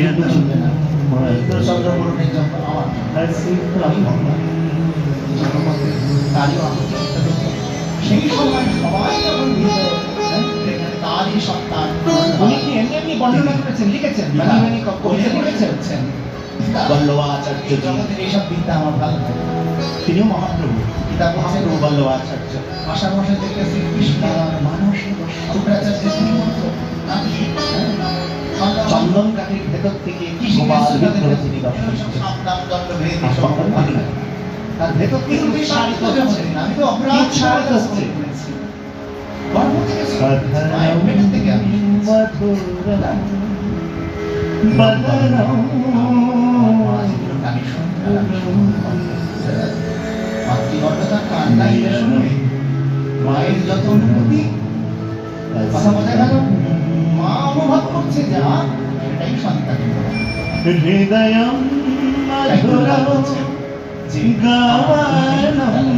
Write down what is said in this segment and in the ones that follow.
যুদ্ধ চলবে না। চন্দ্রগ্রহণের যখন আমার জনপথে তারই সেই সময় সবাই যখন তারই সন্তান উনি কি এমনি এমনি বর্ণনা করেছেন, লিখেছেন, কবিতা লিখেছেন। বল্লভাচার্য জগতের এইসব বিদ্যা আমার ভালো লাগে। তিনিও মহাপ্রভু, পিতা মহাপ্রভু বল্লভাচার্য। আষাঢ় মাসে থেকে শ্রীকৃষ্ণ মানসে শুক্রাচার্যের শ্রীমন্ত্র চন্দন কাঠের ভেতর থেকে গোপাল বিগ্রহ তিনি দর্শন তার ভেতর থেকে উৎসাহিত হচ্ছেন। আমি তো অপরাধ উৎসাহিত হচ্ছে গর্ভ থেকে পেট থেকে আমি মাতৃগর্ভতার কান্নাই শুনবে মায়ের যত অনুভূতি কথা বোঝা গেল। মা অনুভব করছে যা সেটাই সন্তানের হৃদয়ম মধুরম গাওয়ানম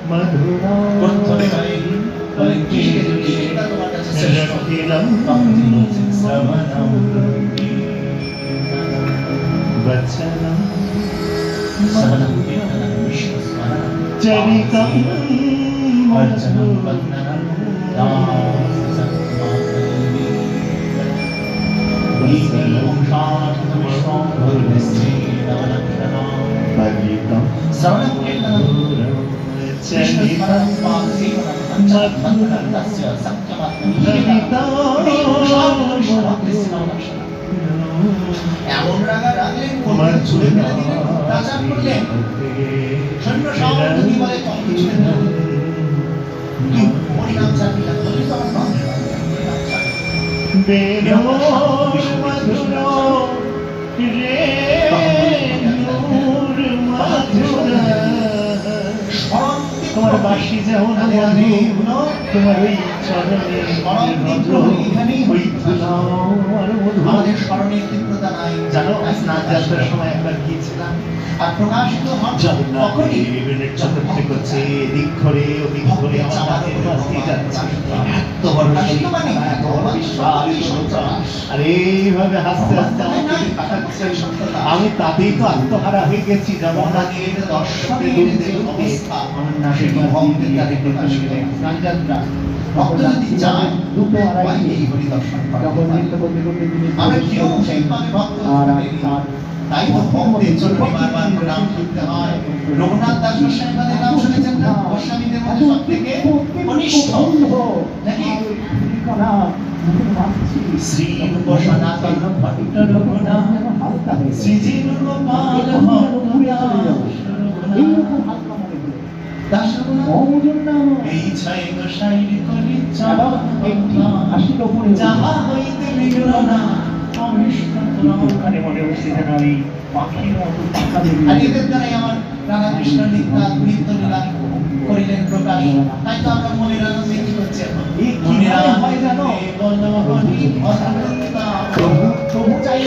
মধুরম বলেন কিসকে যদি এটা তোমার কাছে শ্রেষ্ঠ শ্রবণম বচনম শ্রবণম কীর্তনম বিশ্বস্মরণম চরিতম অর্চনম বন্দনম শ্রবণম কীর্তনম এমন রাগা রাগলেন ছুড়ে ফেলে দিলেন, অত্যাচার করলেন, সৈন্য সামগ্রী বলে কম ছুড়ে দিলেন। হরিনাম চাপিলেন বলি তো আমার মানুষ তোমার বাসি যেমন তোমার ওই আমাদের স্মরণের তীব্রতা নাই। জানো স্নান যাত্রার সময় একবার গিয়েছিলাম আর প্রকাশিত চক্রবর্তী করছে এদিক ধরে ওদিক ধরে আমার হাতের পাশ দিয়ে যাচ্ছে। এত বড় এত বড় বিশাল আর এইভাবে হাসতে হাসতে আমাকে তাকাচ্ছে। আমি তাতেই তো আত্মহারা হয়ে গেছি। যেমন দর্শনের যে অবস্থা আমার নাকের ভক্তের কাছে প্রকাশ পেলেন। স্নানযাত্রা ভক্ত যদি চায় এই হরি দর্শন করা। আমরা কেউ সেইভাবে ভক্ত তাই তো ভক্তের জন্য বারবার নাম করতে হয়। রঘুনাথ দাস গোস্বামীদের নাম শুনেছেন না? গোস্বামীদের মধ্যে সব থেকে কনিষ্ঠ নাকি শ্রী রূপ সনাতন ভট্ট রঘুনাথ শ্রীজি গোপাল এই ছয় গোসাইর করি যাহা হইতে বিগ্রহ না এদের দ্বারাই আমার রাধা কৃষ্ণ নিত্য লীলা করিলেন প্রকাশ। তাই তো আমরা মনের আনন্দে কি করছি এখন? প্রভু চাই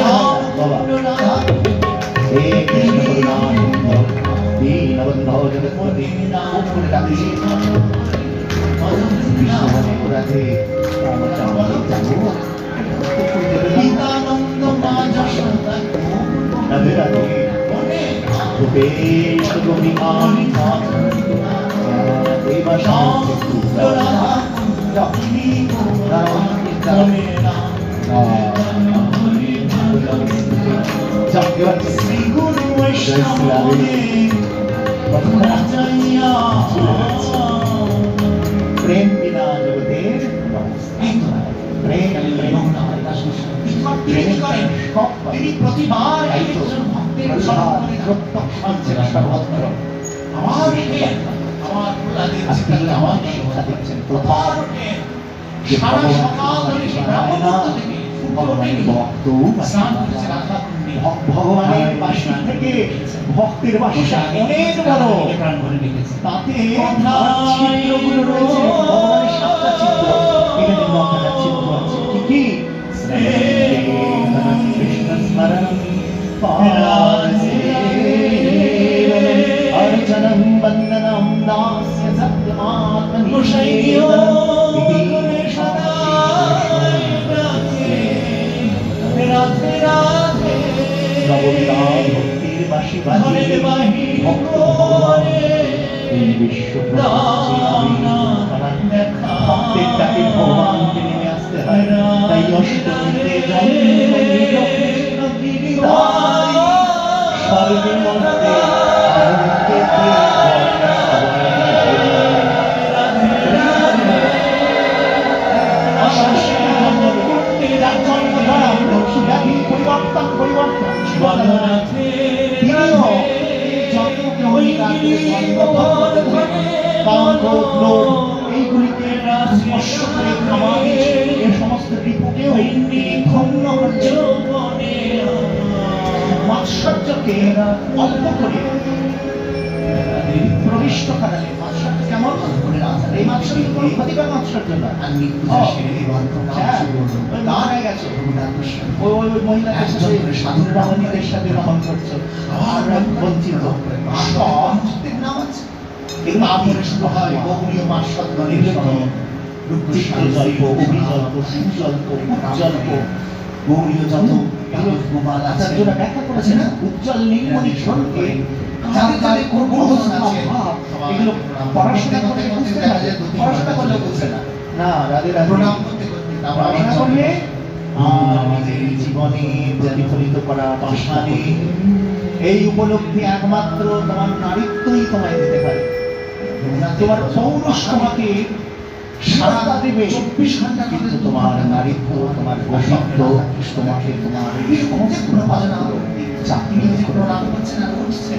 রাধে রাধে গোপেশ গোপিকানি প্রেম বিনা জগতের তিনি প্রতিবার একজন ভক্তের সর্বত্র আমার প্রহ্লাদের চিন্তা আমার শিক্ষা দিচ্ছেন। সারা সকাল ধরে ভগবানের ভক্ত ভগবানের বাসী থেকে ভক্তের বাসা অনেক বড়। তাতে ছিদ্রগুলো রয়েছে, ভগবানের সাতটা ছিদ্র, এখানে নখানা ছিদ্র আছে। কি কৃষ্ণ স্মরণম अर्चनं वन्दनं दास्य सत्यमात्मनि তাই অষ্টমীতে জন্ম নিল কৃষ্ণ গিরিধারী, স্বর্গের মধ্যে আনন্দে পরিবর্তন পরিবর্তন এইগুলিকে স্পর্শ করে খামারে এ সমস্ত রিপুকেও ধন্য করছে। মাৎসর্যকে অল্প করে প্রবিষ্ট করালে মাৎসর্য কেমন করে এই মাৎসর্য কোনো ক্ষতিকর মাৎসর্য না। ওই মহিলাদের সাথে সাধু রমণীদের সাথে রমণ করছো, আমরা বঞ্চিত নাম আছে। এগুলো আপরে শুরু হয় বহুরীয় মাৎসর্য নির্জল্প, অভিজল্প, সুজল্প, উজ্জ্বল্প, গৌরীয় যত আচার্যরা ব্যাখ্যা করেছে না, উজ্জ্বল নির্মণি স্বরূপে যাদের যাদের ভাব এগুলো পড়াশোনা করলে বুঝতে পারে, পড়াশোনা করলে বুঝে না। না রাধে রাধে, প্রণাম করতে করতে পড়াশোনা করলে নিজের জীবনে প্রতিফলিত করা পাশানে এই উপলব্ধি একমাত্র তোমার নারীত্বই তোমায় দিতে পারে। তোমার পৌরুষ তোমাকে সারা দেবে 24 ঘন্টা, কিন্তু তোমার নারীত্ব, তোমার গসিত্ব তোমাকে তোমার এই সমস্ত চাকরি প্রদান করছে না,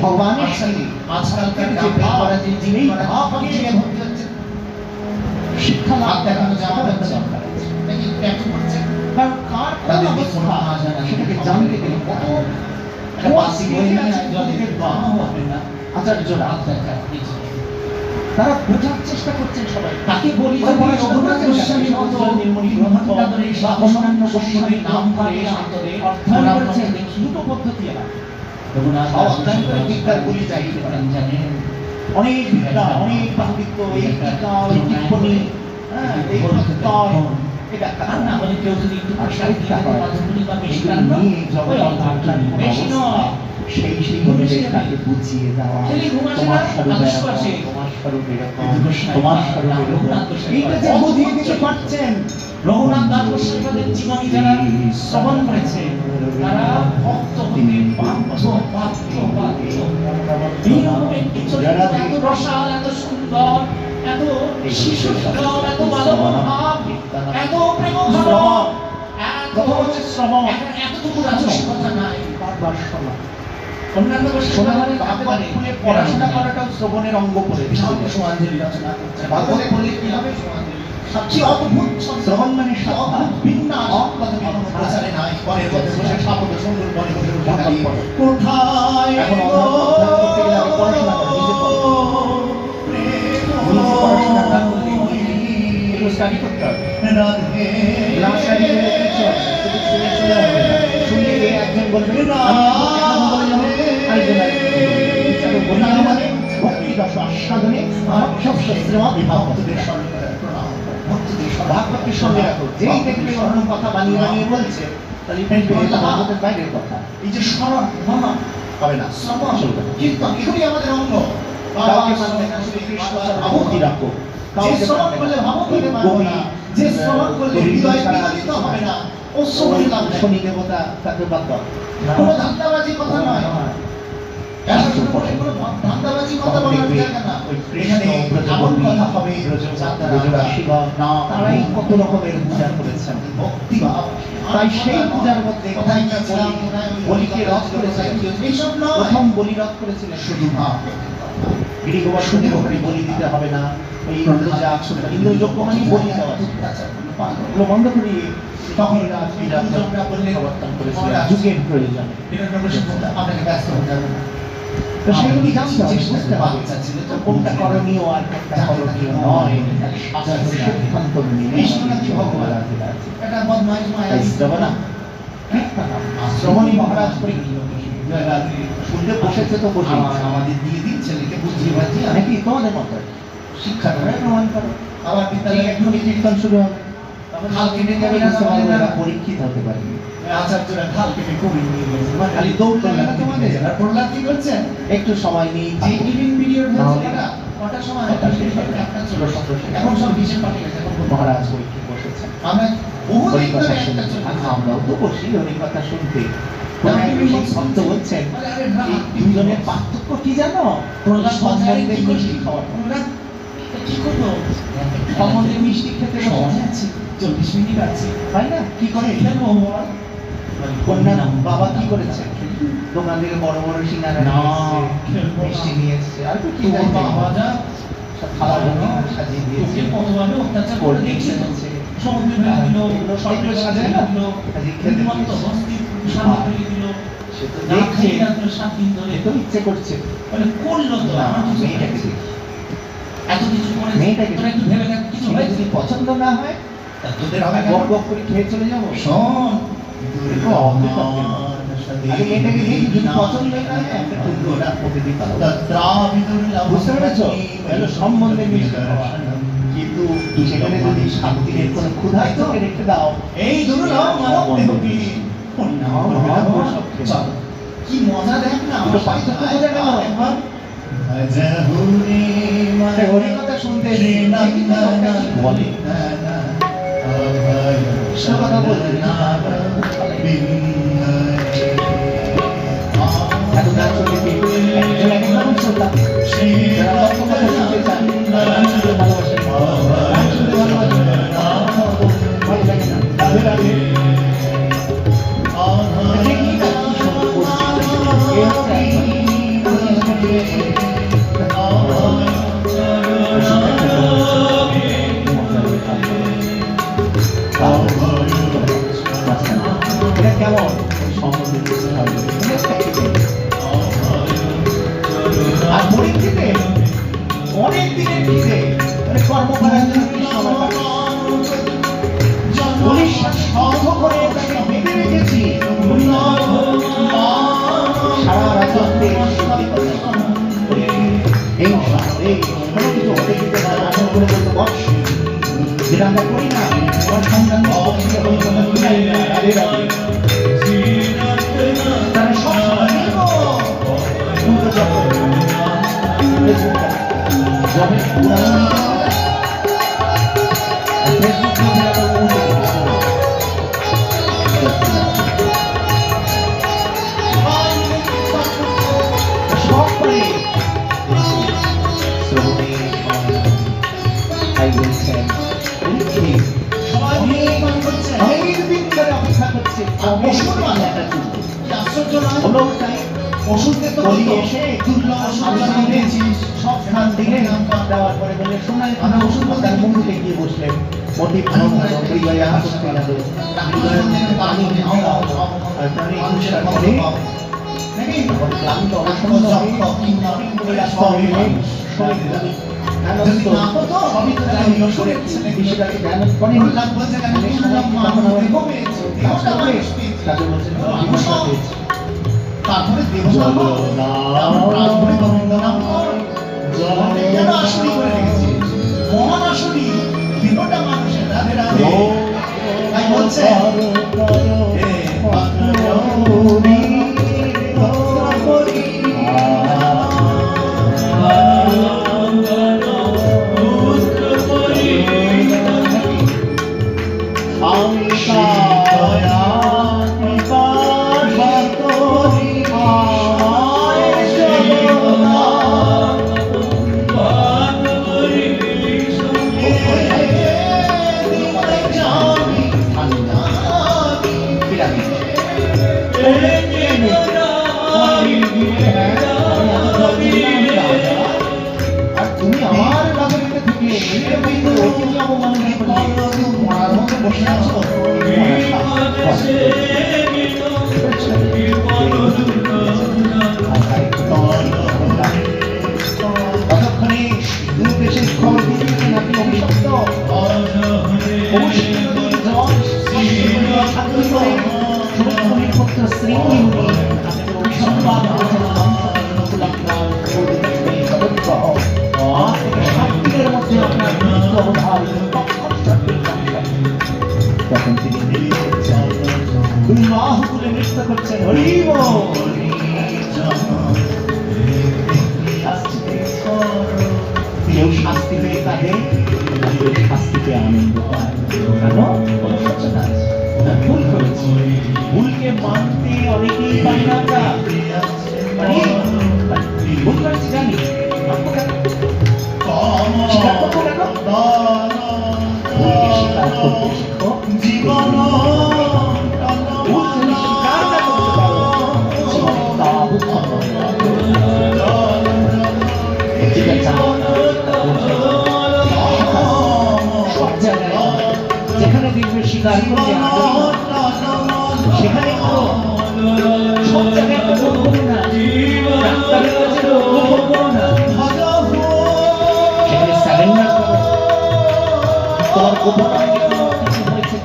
ভগবানের সাথে আজকালকার যে করা যে জিনিস হচ্ছে শিক্ষা লাভ দেখানো যে আমাদের দরকার আছে নাকি একটু করছে, কারণ কার তাদের অবস্থা সেটাকে জানতে গেলে কত পাসি হয়ে জলের বাম হবে না। আচার্যরা তারা বোঝার চেষ্টা করছেন সবাই, তাকে বলি যে রঘুনাথ গোস্বামী উজ্জ্বল নির্মণি গ্রন্থ বা অন্যান্য গোস্বামীর নাম করে অধ্যয়ন করেছেন দুটো পদ্ধতি আছে। রঘুনাথ অধ্যয়ন করে বিদ্যার বলি যাইতে পারেন, জানেন অনেক বিদ্যা, অনেক পাণ্ডিত্য, এই টিকা, এই টিপ্পণী, এই প্রত্যয়, এটা কারণ না বলে কেউ যদি একটু সাহিত্যা হয় বা বেশি বেশি নয়, সেই সেই তাকে বুঝিয়ে দেওয়া, তোমার স্বরূপ তোমার স্বরূপ এরকম, তোমার স্বরূপ এরকম, এইটা যে বুঝিয়ে দিতে পারছেন রঘুনাথ দাস গোস্বামীদের জীবনী যারা শ্রবণ করেছে তারা ভক্ত হতে বাধ্য বাধ্য বাধ্য। এইরকম একটি চরিত্র এত রসাল, এত সুন্দর, এত শিশু সুন্দর, এত বালভাব, এত প্রেম ভাব, এত হচ্ছে শ্রবণ, এতটুকু রাজস্বতা নাই, বারবার শোনা। অন্যান্য শোনামানে ভাগবত খুলে পড়াশোনা করাটাও শ্রবণের অঙ্গ করে সমাঞ্জলি রচনা করছে। ভাগবত পড়লে কি হবে? সবচেয়ে অদ্ভুত শ্রবণ মানে অদ্ভুত বিন্যাস, প্রচারে নাই পরের মধ্যে বসে সাপদ সুন্দর বনে বসে খালি কোথায় এখন অধ্যয়ন করতে গেলে আগে পড়াশোনা করে নিজে পড়াশোনা না করলে একটু স্টাডি করতে হবে। ক্লাস স্টাডি করে কিছু শুধু শুনে চলে হবে না, শুনলে একজন বলবে আস্বাদনে ভাগবতের সঙ্গে রাখো, যেই দেখবে অন্য কথা বানিয়ে বানিয়ে বলছে তাহলে ভাগবতের বাইরের কথা। এই যে স্মরণ মনন হবে না, শ্রবণ কীর্তন এগুলি আমাদের অঙ্গ। কাউকে মানবে না, শ্রীকৃষ্ণ ভাবতি রাখো, যে শ্রবণ করলে ভাবতে পারবে না, যে শ্রবণ করলে হৃদয় বিগলিত হবে না, ও শ্রবণী লাভ শনি দেবতা তাকে বাদ দাও। কোনো ধান্দাবাজি কথা নয়, ধান্দাবাজি কথা বলার জায়গা না, এখানে এমন কথা হবে তারাই কত রকমের পূজা করেছেন ভক্তি ভাব। তাই সেই পূজার মধ্যে বলিকে রথ করেছেন, প্রথম বলি রথ করেছিলেন শুধু ভাব, গিরিগোবর্ধনের ওপরে বলি দিতে হবে না, ওই ইন্দ্রযজ্ঞ মানে বলি দেওয়া, ওগুলো বন্ধ করি। তখন প্রবর্তন করেছিলেন যুগের প্রয়োজনে, আপনাকে ব্যস্ত হতে হবে না। তো সেগুলি জানতে হবে, বুঝতে হবে কোনটা করণীয় আর কোনটা করণীয় নয়, সিদ্ধান্ত নিয়ে ভগবান এটা বদমাইশ মায়া দেব না। শ্রবণী মহারাজ শুনতে বসেছে তো বসে আমাদের দিয়ে দিন, ছেলেকে বুঝিয়ে বাজিয়ে নাকি তোমাদের মতো শিক্ষা করে প্রমাণ করো। আবার বিদ্যালয়ে এখনই কীর্তন শুরু হবে, খাল কেটে যাবে না, পরীক্ষিত হতে পারে। আচার্যরা খাল কেটে কবি নিয়ে গেছে, খালি দৌড় লাগে না তোমাদের। আর প্রহ্লাদ কি করছেন? একটু সময় নিয়ে যে টিফিন পিরিয়ড হচ্ছে না, কটার সময়? এখন সব হিসেব পাঠিয়ে গেছে, এখন মহারাজ পরীক্ষা বসেছেন। আমরা হরি কথা শুনতে। আর আমরাও তো বসি হরি কথা শুনতে। ওনার বিশেষ ভক্ত বলছেন, এই দুজনের পার্থক্য কি জানো? সম্বন্ধে মিষ্টি খাওয়ার। কি করবো? সম্বন্ধে মিষ্টি খেতে সময় আছে, 40 মিনিট আছে। হয় না? কি করে? খেলবো বল। কন্যা বাবা কি করেছে? দোকান থেকে বড় বড় সিঙ্গারা না, নিয়ে এসছে, খেলবো না। মিষ্টি নিয়ে এসছে, আর তো কি তোর জানি বাবা যা সব থালা বাটি সাজিয়ে দিয়েছে, তোকে কতভাবে অত্যাচার করে কোল্ড ড্রিঙ্কস দিয়েছিল। এনেছে, সমুদ্রে ফেলে দিল, এগুলো সরকারের সাজিয়ে সাজিয়ে না? দিল, সাজিয়ে খেতে রীতিমতো দিয়েছে। হস্তি সামনে ফেলে দিল। সে তো না দেখছে, খেয়ে রাখলো 7 দিন ধরে। এ তো ইচ্ছে করছে। বলে করলো তো, না, আমার কিছু মেয়েটাকে হয়েছে। দেখি। এত কিছু করে মেয়েটাকে তোরা একটু ভেবে দেখ, কিছু ছেলে হয়েছে? যদি পছন্দ না হয়, তা তোদের হবে কেন? বক বক করে খেয়ে চলে যাবো। শোন, দেখো, অমৃত হবে। আগে মেয়েটাকে দেখি, যদি পছন্দ না হয়, একটা টুকরো ওকে দিতে হবে। বুঝতে পেরেছো? এগুলো সম্বন্ধে মিশতে হওয়া। কিন্তু সেখানে যদি 7 দিনের কোনো ক্ষুধার্তকে রেখে দাও, এই ধরুন মানব দেহকে পরিণাম করবে না। চল, কি মজা দেখ না। দুটো পার্থক্য বোঝা গেল। একবার আরে হরি কথা শুনতে এসে দেখি তো লোকটা কি বলে। সে কথা বলতে এত গান শুনতে একজন এক রকম শ্রোতা, যারা তখন কথা শুনতে চান, গান শুনতে ভালোবাসেন, গান শুনতে ভালোবাসেন, ভালো লাগে না, রাধে রাধে। দেখি না কি সুন্দর বলছে, এই হচ্ছে এটা কেমন আর মনের খিদে, অনেক দিনের খিদে, মানে কর্ম করার জন্য কি সময় পাবে? উড়িষ্যার সঙ্গ করে তাকে বেঁধে রেখেছি, সারা রাজত্বে এই শহরে কোনো কিছু হতে দিতে না, আশা করে বলতে বস, যেটা আমরা করি না, আমার সংগ্রামে অবশ্যই বলি কথা শুনাই না, রাধে রাধে। তারা সব সময় উল্টো চক্র যবে পুরানো ফেসবুক সব করে শ্রবণে বলছেন অনেক দিন ধরে অপেক্ষা করছে, হলো তাই ওষুধে তো বলি এসে দুর্লভ আলোচনা দিয়েছিস, সব খান দিলে দেওয়ার পরে বলে শোনাই আমি ওষুধ তার মন্দিরে গিয়ে বসলেন, মন্দির ভালো হলো, হৃদয়ে আসতে গেল, হৃদয়ের পানি খাওয়া, আর তারই তুষার করে তখন ক্লান্ত অবসন্ন হয়ে রাস্তা হয়ে সবই তো জানি করে বিষয়টাকে ধ্যান করে তাদের বলছেন তারপরে দেবনাম তারপরে গোবিন্দনাম কেন আসলি করে রেখেছিস? মহান আসলি দেহটা মানুষের, রাধে রাধে। তাই বলছে আর তুমি আমার নগরীতে থেকে অতিথি অবমাননা করলে তোমার মতো বসে আছো, ততক্ষণে দু দেশের খবর দিয়েছেন আপনি অভিশপ্ত পুত্র শ্রীমণি অভিসম্পাদ করেছেন সাতদিনের মধ্যে আপনার মৃত্যু অবধারিত। তখন তিনি দুই বাহু তুলে নৃত্য করছেন, হরি বল। কেউ শাস্তি পেয়ে তাদের নিজের শাস্তিতে আনন্দ পায়। কেন? কোনো সচেতন আছে। ভুল করেছি, ভুলকে মানতে অনেকেই পারি না আমরা। ভুল করেছি জানি, মানবো কেন? স্বীকার করবো কেন? ভুলকে স্বীকার করতে শিখো। ভুল যদি স্বীকার না করতে পারো, জীবনে তা উৎপন্ন হবে। ঠিক আছে, সব জায়গায় যেখানে দেখবে স্বীকার করতে সেখানে করো। সব জায়গায় একটা ভুল করো না, ডাক্তারের কাছে ভুল করো না, সেখানে সারেন্ডার করো। তোমার গোপন কিছু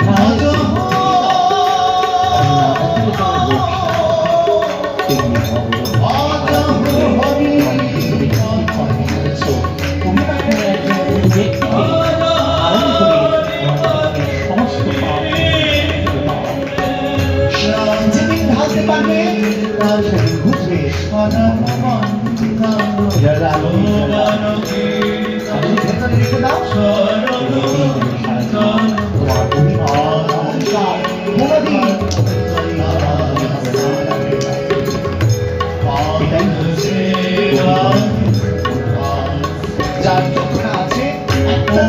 হয়েছে, যার যতটা আছে একটা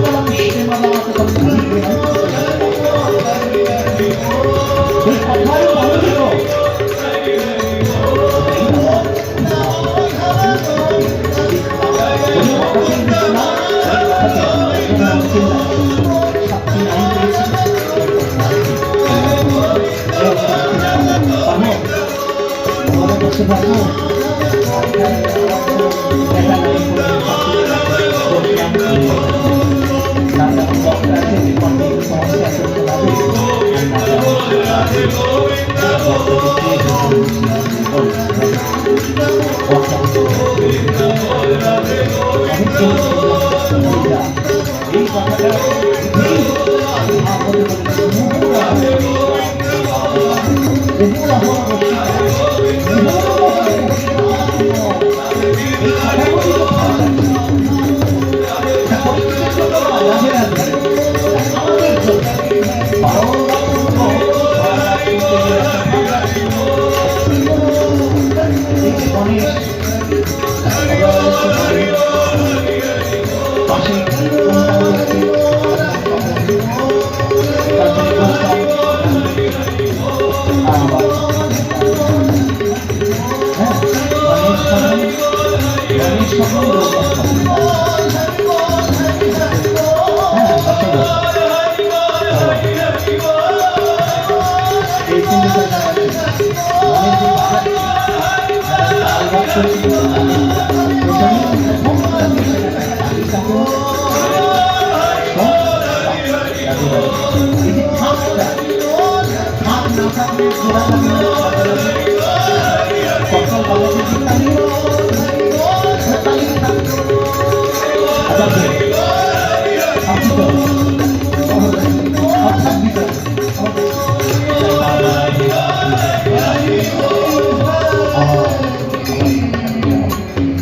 সকলম শ্রীমদাততম ধরিবেন এই কথাই বলিল এই কথাটা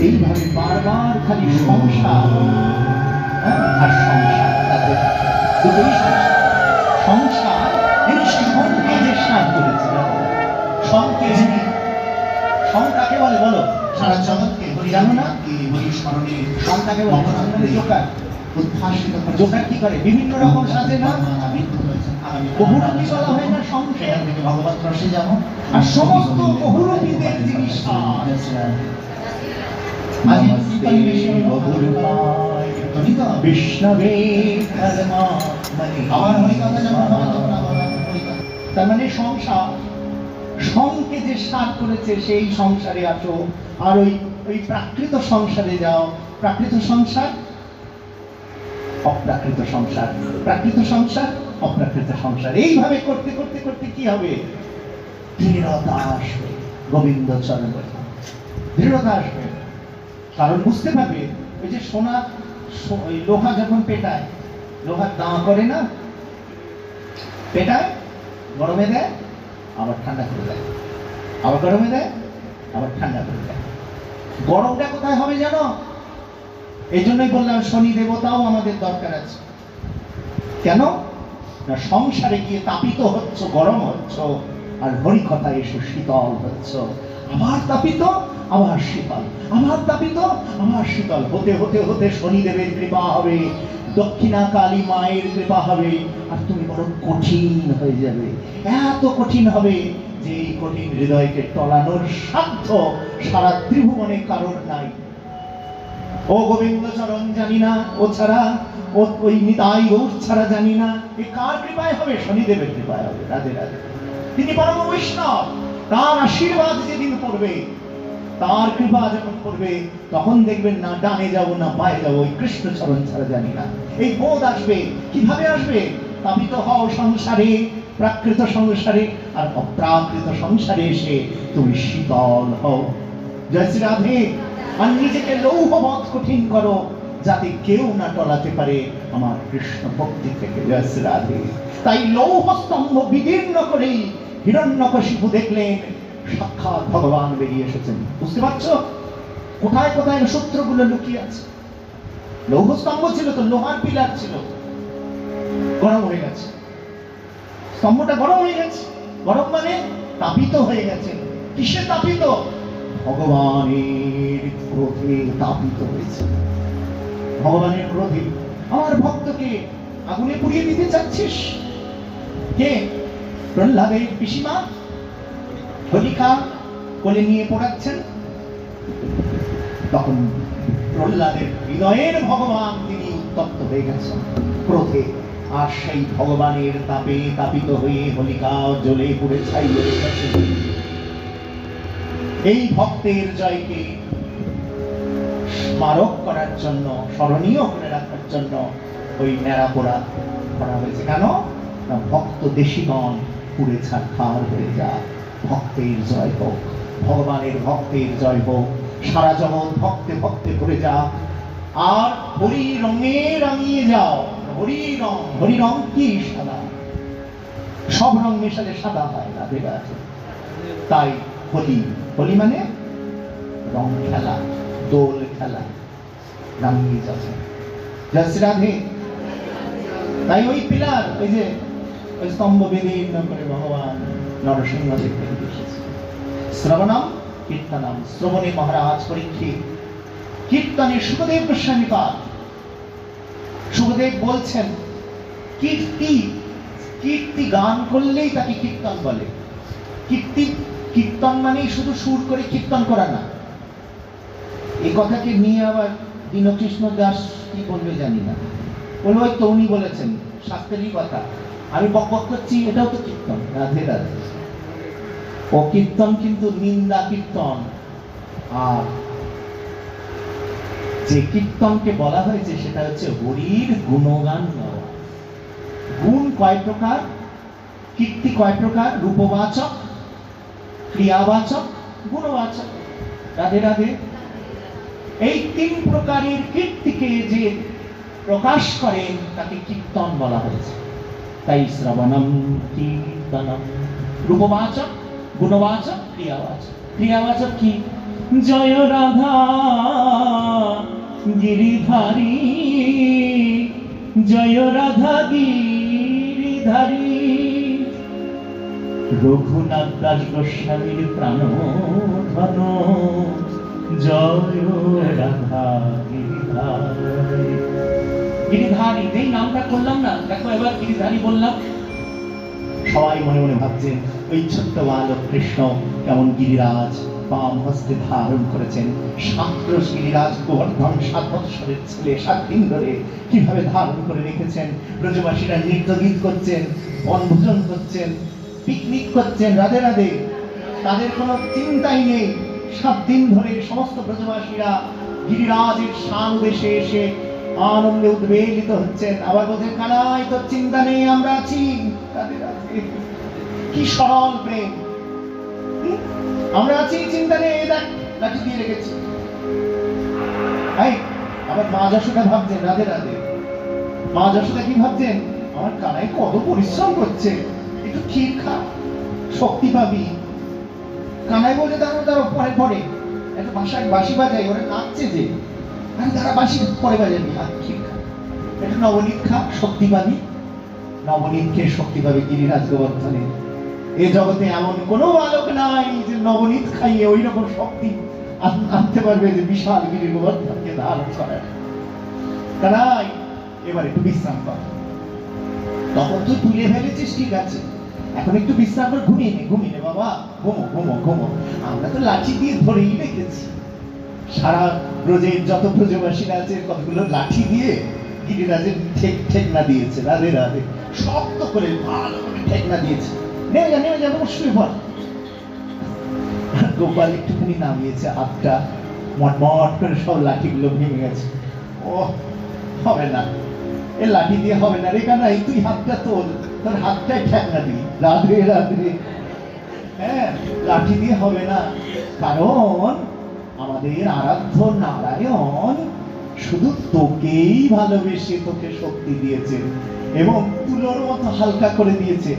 এইভাবে বারবার খালি সংসার আর সংসার দুটোই সংসার এই সংকে যে সার করেছে সংকে সংখ্যাকে বলে বলো সারা জগৎকে জানো না কি হরি স্মরণে সংখ্যাকে বলে জোকার উদ্ভাসিত করে জোকার কি করে বিভিন্ন রকম সাজে না বহুরূপী বলা হয় না সংখ্যা সেখান থেকে ভগবত রসে যাবো আর সমস্ত বহুরূপীদের যিনি সার বিষ্ণবে আমার হরিকথা যেমন হবে তেমন আমার হরিকথা। তার মানে সংসার সংকে যে সার করেছে সেই সংসারে আছো আর ওই ওই প্রাকৃত সংসারে যাও প্রাকৃত সংসার অপ্রাকৃত সংসার প্রাকৃত সংসার অপ্রাকৃত সংসার এইভাবে করতে করতে করতে কি হবে দৃঢ়তা আসবে গোবিন্দ চরণে দৃঢ়তা আসবে কারণ বুঝতে পারবে ওই যে সোনা ওই লোহা যখন পেটায় লোহার দাঁ করে না পেটায় গরমে দেয় আবার ঠান্ডা করে দেয় আবার গরমে দেয় আবার ঠান্ডা করে দেয় গরমটা কোথায় হবে জানো এই জন্যই বললাম শনি দেবতাও আমাদের দরকার আছে কেন না সংসারে গিয়ে তাপিত হচ্ছ গরম হচ্ছ আর হরি কথা এসে শীতল হচ্ছ আবার তাপিত আবার শীতল আবার তাপিত আবার শীতল হতে হতে হতে শনিদেবের কৃপা হবে দক্ষিণা কালী মায়ের কৃপা হবে আর তুমি বড় কঠিন হয়ে যাবে এত কঠিন হবে যে এই কঠিন হৃদয়কে টলানোর সাধ্য সারা ত্রিভুবনে কারোর নাই ও গোবিন্দ চরণ জানি না ও ছাড়া ওই নিতাই গৌর ছাড়া জানি না এ কার কৃপায় হবে শনিদেবের কৃপায় হবে রাধে রাধে তিনি পরম বৈষ্ণব তার আশীর্বাদ যেদিন পড়বে তার কৃপা যখন পড়বে তখন দেখবেন না ডানে যাবো না বায়ে যাবো ওই কৃষ্ণ চরণ ছাড়া জানি না এই বোধ আসবে কিভাবে আসবে তাপিত হও সংসারে প্রাকৃত সংসারে আর অপ্রাকৃত সংসারে এসে তুমি শীতল হও জয় শ্রী রাধে আর নিজেকে লৌহবৎ কঠিন করো যাতে কেউ না টলাতে পারে আমার কৃষ্ণ ভক্তি থেকে জয় শ্রী রাধে তাই লৌহ স্তম্ভ বিদীর্ণ করেই হিরণ্যকশিপু দেখলেন সাক্ষাৎ ভগবান বেরিয়ে এসেছেন বুঝতে পারছো কোথায় কোথায় সূত্রগুলো লুকিয়ে আছে লৌহ স্তম্ভ ছিল তো লোহার পিলার ছিল গরম হয়ে গেছে স্তম্ভটা গরম হয়ে গেছে গরম মানে তাপিত হয়ে গেছে কিসে তাপিত ভগবানের ক্রোধে তাপিত হয়েছে ভগবানের ক্রোধে আমার ভক্তকে আগুনে পুড়িয়ে দিতে চাচ্ছিস? কে? প্রহ্লাদের পিসিমা হোলিকা কোলে নিয়ে পোড়াচ্ছেন। তখন প্রহ্লাদের হৃদয়ের ভগবান তিনি উত্তপ্ত হয়ে গেছেন ক্রোধে, আর সেই ভগবানের তাপে তাপিত হয়ে হোলিকা জ্বলে পুড়ে ছাই হয়ে গেছে। এই ভক্তের জয়কে স্মারক করার জন্য, স্মরণীয় করে রাখার জন্য ওই ন্যাড়া পোড়া করা হয়েছে। কেন না, ভক্ত দেশিগণ পুড়ে ছারখার হয়ে যা, ভক্তের জয় হোক, ভগবানের ভক্তের জয় হোক, সারা জগৎ ভক্তে ভক্তে করে যা, আর হরি রঙে রাঙিয়ে যাও। হরি রং, হরি রং কি? সাদা। সব রং মেশালে সাদা হয় না, দেখা আছে। তাই হোলি, হোলি মানে রং খেলা, দোল খেলা, রাঙিয়ে যাচ্ছে। জয় রাধে। তাই ওই পিলার, ওই যে ওই স্তম্ভ বিলীন করে ভগবান নরসিংহ দেখতে এসেছে। শ্রবণম কীর্তনম, শ্রবণে মহারাজ পরীক্ষিত, কীর্তনে সুখদেব গোস্বামী পাঠ। সুখদেব বলছেন কীর্তি, কীর্তি গান করলেই তাকে কীর্তন বলে। কীর্তি, কীর্তন মানেই শুধু সুর করে কীর্তন করা না। এই কথাকে নিয়ে আবার দীনকৃষ্ণ দাস কি বলবে জানি না, বলবো ওই তো উনি বলেছেন, শাস্ত্রেরই কথা, আমি বক করছি, এটাও তো কীর্তন। রাধে রাধে। ও কীর্তন কিন্তু নিন্দা কীর্তন। আর যে কীর্তনকে বলা হয়েছে সেটা হচ্ছে হরির গুণগান গাওয়া। গুণ কয় প্রকার, কীর্তি কয় প্রকার? রূপবাচক, ক্রিয়াবাচক, গুণবাচক। রাধে রাধে। এই তিন প্রকারের কীর্তিকে যে প্রকাশ করেন তাকে কীর্তন বলা হয়েছে। তাই শ্রবণম কীর্তনম, রূপবাচক, গুণবাচক, ক্রিয়াবাচক। ক্রিয়াবাচক কি? জয় রাধা গিরিধারী, জয় রাধা গিরিধারী, রঘুনাথ দাস গোস্বামীর প্রাণ ধন, জয় রাধা গিরিধারী। গিরিধারী যেই নামটা করলাম না, দেখো এবার গিরিধারী বললাম, সবাই মনে মনে ভাবছেন ওই ছোট্ট বালক কৃষ্ণ কেমন গিরিরাজ বাম হস্তে ধারণ করেছেন। সাঁতরস গিরিরাজ গোবর্ধন 7 বৎসরের ছেলে 7 দিন ধরে কিভাবে ধারণ করে রেখেছেন। ব্রজবাসীরা নৃত্য গীত করছেন, বনভোজন করছেন, পিকনিক করছেন। রাধে রাধে। তাদের কোনো চিন্তাই নেই। 7 দিন ধরে সমস্ত ব্রজবাসীরা গিরিরাজের সানুবেশে এসে আনন্দে উদ্বেলিত হচ্ছেন। আবার বলছেন, কানাই তোর চিন্তা নেই, আমরা আছি। রাধে রাধে। কি সরল প্রেম, আমরা আছি, চিন্তা নেই, দেখ লাঠি দিয়ে রেখেছি। আবার মা যশোদা ভাবছেন, রাধে রাধে, মা যশোদা কি ভাবছেন? আমার কানাই কত পরিশ্রম করছে, একটু ক্ষীর খা, শক্তি পাবি। কানাই বলছে, দাঁড়ো দাঁড়ো, পরে পরে একটা বাঁশি বাজাই, ওরা নাচছে যে, আমি তারা বাঁশি পরে বাজাবি, আর ক্ষীর খা, একটু নবনীত খা, শক্তি পাবি। নবনীত খেয়ে শক্তি পাবি গিরিরাজ গোবর্ধনে। এ জগতে এমন কোনো বালক নাই যে নবনীত খাইয়ে ওই রকম শক্তি আনতে পারবে যে বিশাল গিরি গোবর্ধনকে ধারণ করার। কানাই এবার একটু বিশ্রাম কর। তখন তুই তুলে ফেলেছিস, ঠিক আছে, এখন একটু বিশ্রাম করে ঘুমিয়ে নে, ঘুমিয়ে নে বাবা, ঘুমো ঘুমো ঘুমো। আমরা তো লাঠি দিয়ে ধরেই রেখেছি। সারা ব্রজের যত ব্রজবাসীরা আছে কতগুলো লাঠি দিয়ে গিরিরাজের ঠেকনা দিয়েছে। রাধে রাধে। শক্ত করে ভালো করে ঠেকনা দিয়েছে। নেমে যা, নেমে যা, শুয়ে পড়। গোপাল একটুখানি নামিয়েছে হাতটা, মটমট করে সব লাঠিগুলো ভেঙে গেছে। ও হবে না, এ লাঠি দিয়ে হবে না রে কানাই, তুই হাতটা তোল, তোর হাতটাই ঠেকনা দিই। রাধে রাধে। হ্যাঁ, লাঠি দিয়ে হবে না, কারণ আমাদের আরাধ্য নারায়ণ শুধু তোকেই ভালোবেসে তোকে শক্তি দিয়েছে এবং তুলোর মতো হালকা করে দিয়েছে।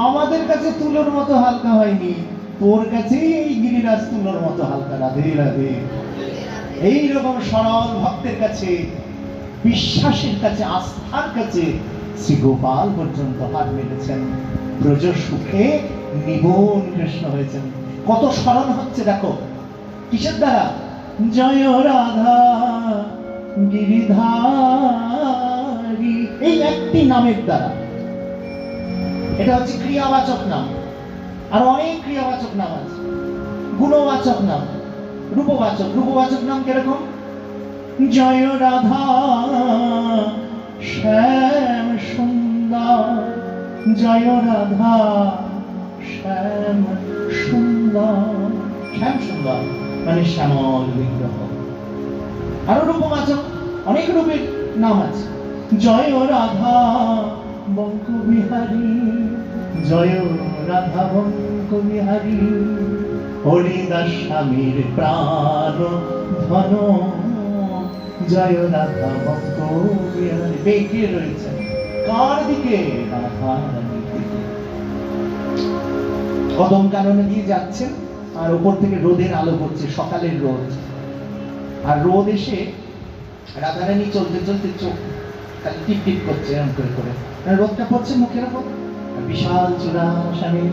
আমাদের কাছে তুলোর মতো হালকা হয়নি, তোর কাছেই এই গিরিরাজ তুলোর মতো হালকা। রাধে রাধে। এইরকম সরল ভক্তের কাছে, বিশ্বাসের কাছে, আস্থার কাছে শ্রী গোপাল পর্যন্ত হাত মেলেছেন। ব্রজ সুখে নিবন কৃষ্ণ হয়েছেন। কত স্মরণ হচ্ছে দেখো, কিসের দ্বারা? জয় রাধা গিরিধারী, বিহারী। এই একটি নামের দ্বারা, এটা হচ্ছে ক্রিয়াবাচক নাম। আর অনেক ক্রিয়াবাচক নাম আছে, গুণবাচক নাম, রূপবাচক। রূপবাচক নাম কিরকম? জয় রাধা শ্যাম সুন্দর, জয় রাধা শ্যাম সুন্দর। শ্যাম সুন্দর মানে শ্যামল বিগ্রহ। আরো রূপবাচক অনেক রূপের নাম আছে। জয় রাধা বঙ্ক বিহারী, জয় রাধা বঙ্ক বিহারী। হরিদাস স্বামীর প্রাণ ধন, জয় রাধা বঙ্ক বিহারী। বেঁকে রয়েছে কার দিকে? রাধা রানীর দিকে। কদম কাননে দিয়ে যাচ্ছেন, আর উপর থেকে রোদের আলো পড়ছে, সকালের রোদ। আর রোদ এসে রাধারানী চলতে চলতে চোখ তাকে টিপ টিপ করছে এরকম করে করে, রোদটা পড়ছে মুখের উপর। বিশাল চূড়া স্বামীর,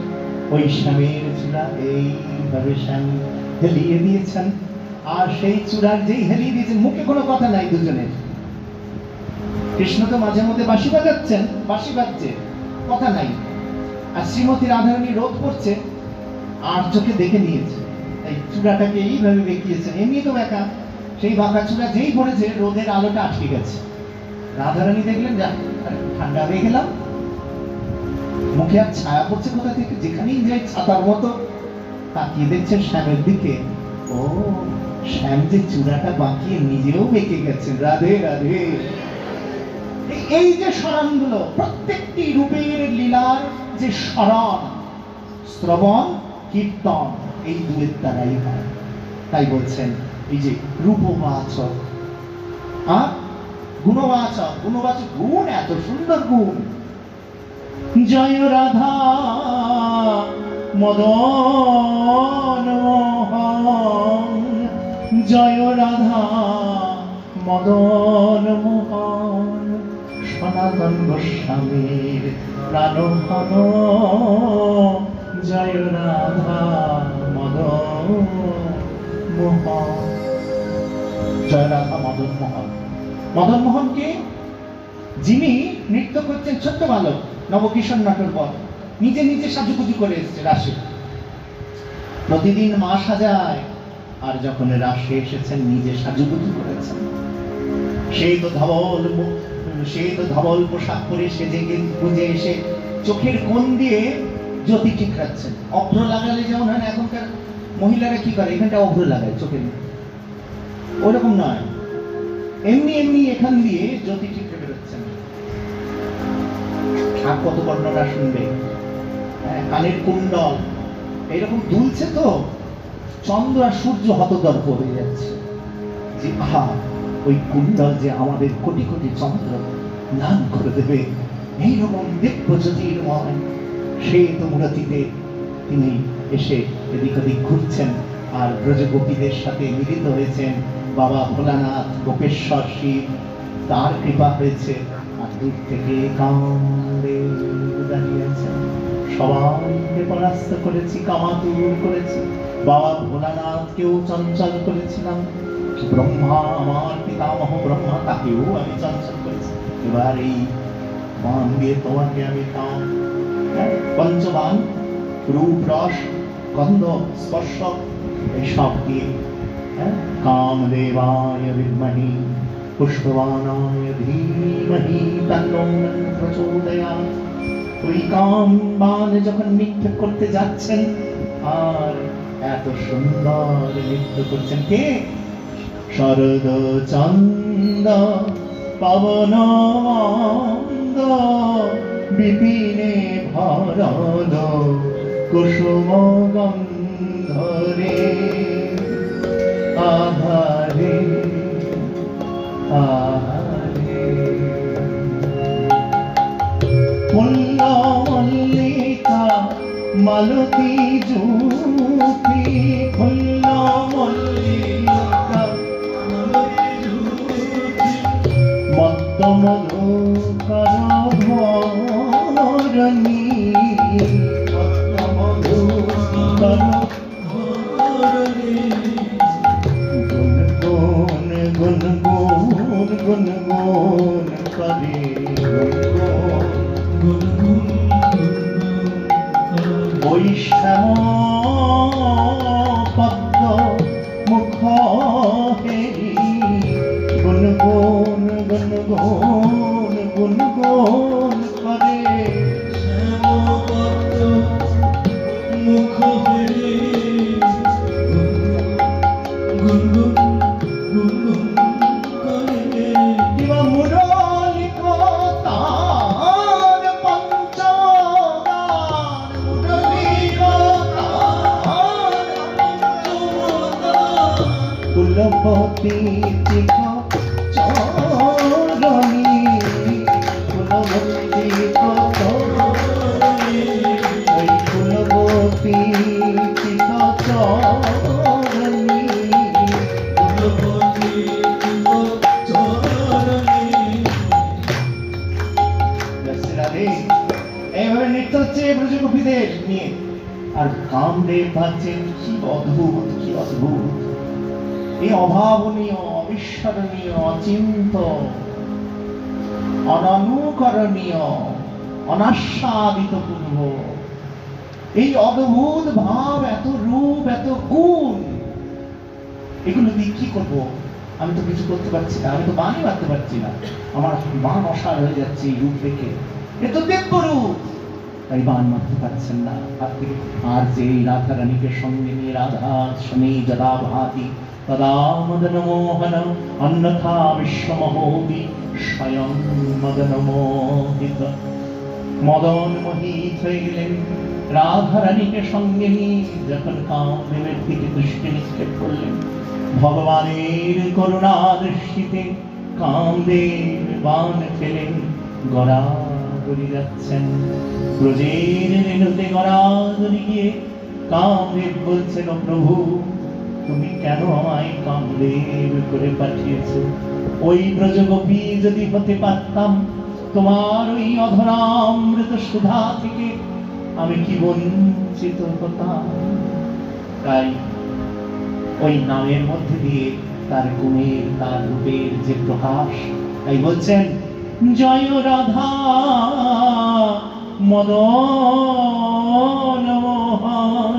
ওই স্বামীর চূড়া এইভাবে স্বামী হেলিয়ে দিয়েছেন। আর সেই চূড়ার যেই হেলিয়ে দিয়েছেন, মুখে কোনো কথা নাই দুজনের। কৃষ্ণ তো মাঝে মধ্যে বাঁশি বাজাচ্ছেন, বাঁশি বাজছে, কথা নাই। আর শ্রীমতী রাধারানী রোদ পড়ছে আর চোখে দেখে নিয়েছে, এই চূড়াটাকে এইভাবে বেঁকিয়েছেন। এমনি তো বেঁকা, সেই বাঁকা চূড়া যেই পড়েছে, রোদের আলোটা আটকে গেছে। রাধারানী দেখলেন, যা ঠান্ডা হয়ে গেলাম। মুখে আর ছায়া পড়ছে কোথা থেকে, যেখানেই যাই ছাতার মতো। তাকিয়ে দেখছেন শ্যামের দিকে। ও, শ্যাম যে চূড়াটা বাঁকিয়ে নিজেও বেঁকে গেছেন। রাধে রাধে। এই যে স্মরণগুলো, প্রত্যেকটি রূপের লীলার যে স্মরণ, শ্রবণ কীর্তন, এই দুয়ের দ্বারাই হয়। তাই বলছেন এই যে রূপবাচক আর গুণবাচক। গুণবাচক গুণ, এত সুন্দর গুণ। জয় রাধা মদন মোহন, জয় রাধা মদন মোহন। সনাতন গোস্বামীর প্রাণধন, জয় রাধা মদন মোহন। জয় রাধা মদন মোহন। মদন মোহনকে যিনি নৃত্য করছেন, ছোট্ট বালক, নবকিশোর নাটোর পর নিজে নিজে সাজুগুজু করে এসছে রাসে। প্রতিদিন মা সাজায়, আর যখন রাসে এসেছেন নিজে সাজুগুজু করেছেন। সেই তো ধবল পোশাক পরে সেজে গুজে এসে চোখের কোণ দিয়ে জ্যোতি ঠিকরাচ্ছেন। অভ্র লাগালে যেমন হয়, এখনকার মহিলারা কি করে, এখানটা অভ্র লাগায় চোখের, ওরকম নয়, এমনি এমনি এখান দিয়ে জ্যোতি ঠিক বেরোচ্ছেন। আর কত বর্ণনা শুনবে। কানের কুণ্ডল এইরকম দুলছে, তো চন্দ্র আর সূর্য হতদর্প হয়ে যাচ্ছে যে আহা, ওই কুণ্ডল যে আমাদের কোটি কোটি চন্দ্র নাম করে দেবে। এইরকম দিব্য জ্যোতির্ময় সেই মূরতিতে তিনি এসে এদিক ওদিক ঘুরছেন, আর ব্রজগোপীদের সাথে মিলিত হয়েছেন। বাবা ভোলানাথ, গোপেশ্বর শিব, তার কৃপা হয়েছে। আর দূর থেকে কান্দে দাঁড়িয়েছেন। সবাইকে পরাস্ত করেছি, কামাতুর করেছি, বাবা ভোলানাথকেও চঞ্চল করেছিলাম। ব্রহ্মা, আমার পিতামহ ব্রহ্মা, তাকেও আমি চঞ্চল করেছি। এবার এই বান দিয়ে তোমাকে আমি পঞ্চবান, রূপ, রস, গন্ধ, স্পর্শ, এইসব দিয়ে কামদেবায় বিদ্মহে পুষ্পবানায় ধীমহি তন্নো প্রচোদয়াৎ। ওই কামবান যখন নৃত্য করতে যাচ্ছেন, আর এত সুন্দর নৃত্য করছেন কে? শরদ চন্দ পবন মন্দ, বিপিনে ভরদ কুসুম গন্ধরে। আহারে আহারে ফুল্ল মল্লিকা মালতী জুতি, ফুল্ল মল্লিকা মালতী জুতি, মত্ত মধুকর ধরণী, মত্ত মধুকর ধরণী। গুনগুন গুনগুন গুনগুন করে শ্যাম পদ্ম মুখ হেরি গুনগুন গুনগুন গুনগুন করে মুখ হেরি গুনগুন গুনগুন করে কিবা মুরলিক তার পঞ্চগান মুরলিক তার কুলবতী চিখ চরণী কুলবতী চরণী ওই কুলবতী চিখ চরণী এইভাবে নৃত্য হচ্ছে ব্রজগোপীদের নিয়ে। আর কামদেব ভাবছেন কি অদ্ভুত, কি অদ্ভুত, এই অভাবনীয়, অবিস্মরণীয়, অচিন্ত, অননুকরণীয়, অনাস্বাদিত পূর্ব এই অদ্ভুত ভাব, এত রূপ, এত গুণ, এগুলো দিয়ে কি করবো? আমি তো কিছু করতে পারছি না, আমি তো বাণী বাঁধতে পারছি না, আমার মান অসার হয়ে যাচ্ছে এই রূপ দেখে। এ তো দিব্য রূপ, তাই বান মারতে পারছেন না হাত থেকে। আর যে রাধা রানীকে সঙ্গে নিয়ে রাধা স্বামী যদা ভাতি তদা মদন মোহন অন্যথা বিশ্বমহোপি স্বয়ং মদন মোহিত। মদন মোহিত হয়ে গেলেন রাধা রানীকে সঙ্গে নিয়ে যখন কামদেবের দিকে দৃষ্টি নিক্ষেপ করলেন। ভগবানের করুণা দৃষ্টিতে কামদেব বান ফেলেন গড়াগড়ি যাচ্ছেন। ব্রজের রেণুতে গড়াগড়ি গিয়ে কামদেব বলছেন, ও প্রভু, তুমি কেন আমায় কামদেব করে পাঠিয়েছো? ওই ব্রজগোপী যদি হতে পারতাম, তোমার ওই অধরামৃত সুধা থেকে আমি কি বঞ্চিত হতাম। তাই ওই নামের মধ্যে দিয়ে তার গুণের, তার রূপের যে প্রকাশ, তাই বলছেন জয় রাধা মদন মোহন,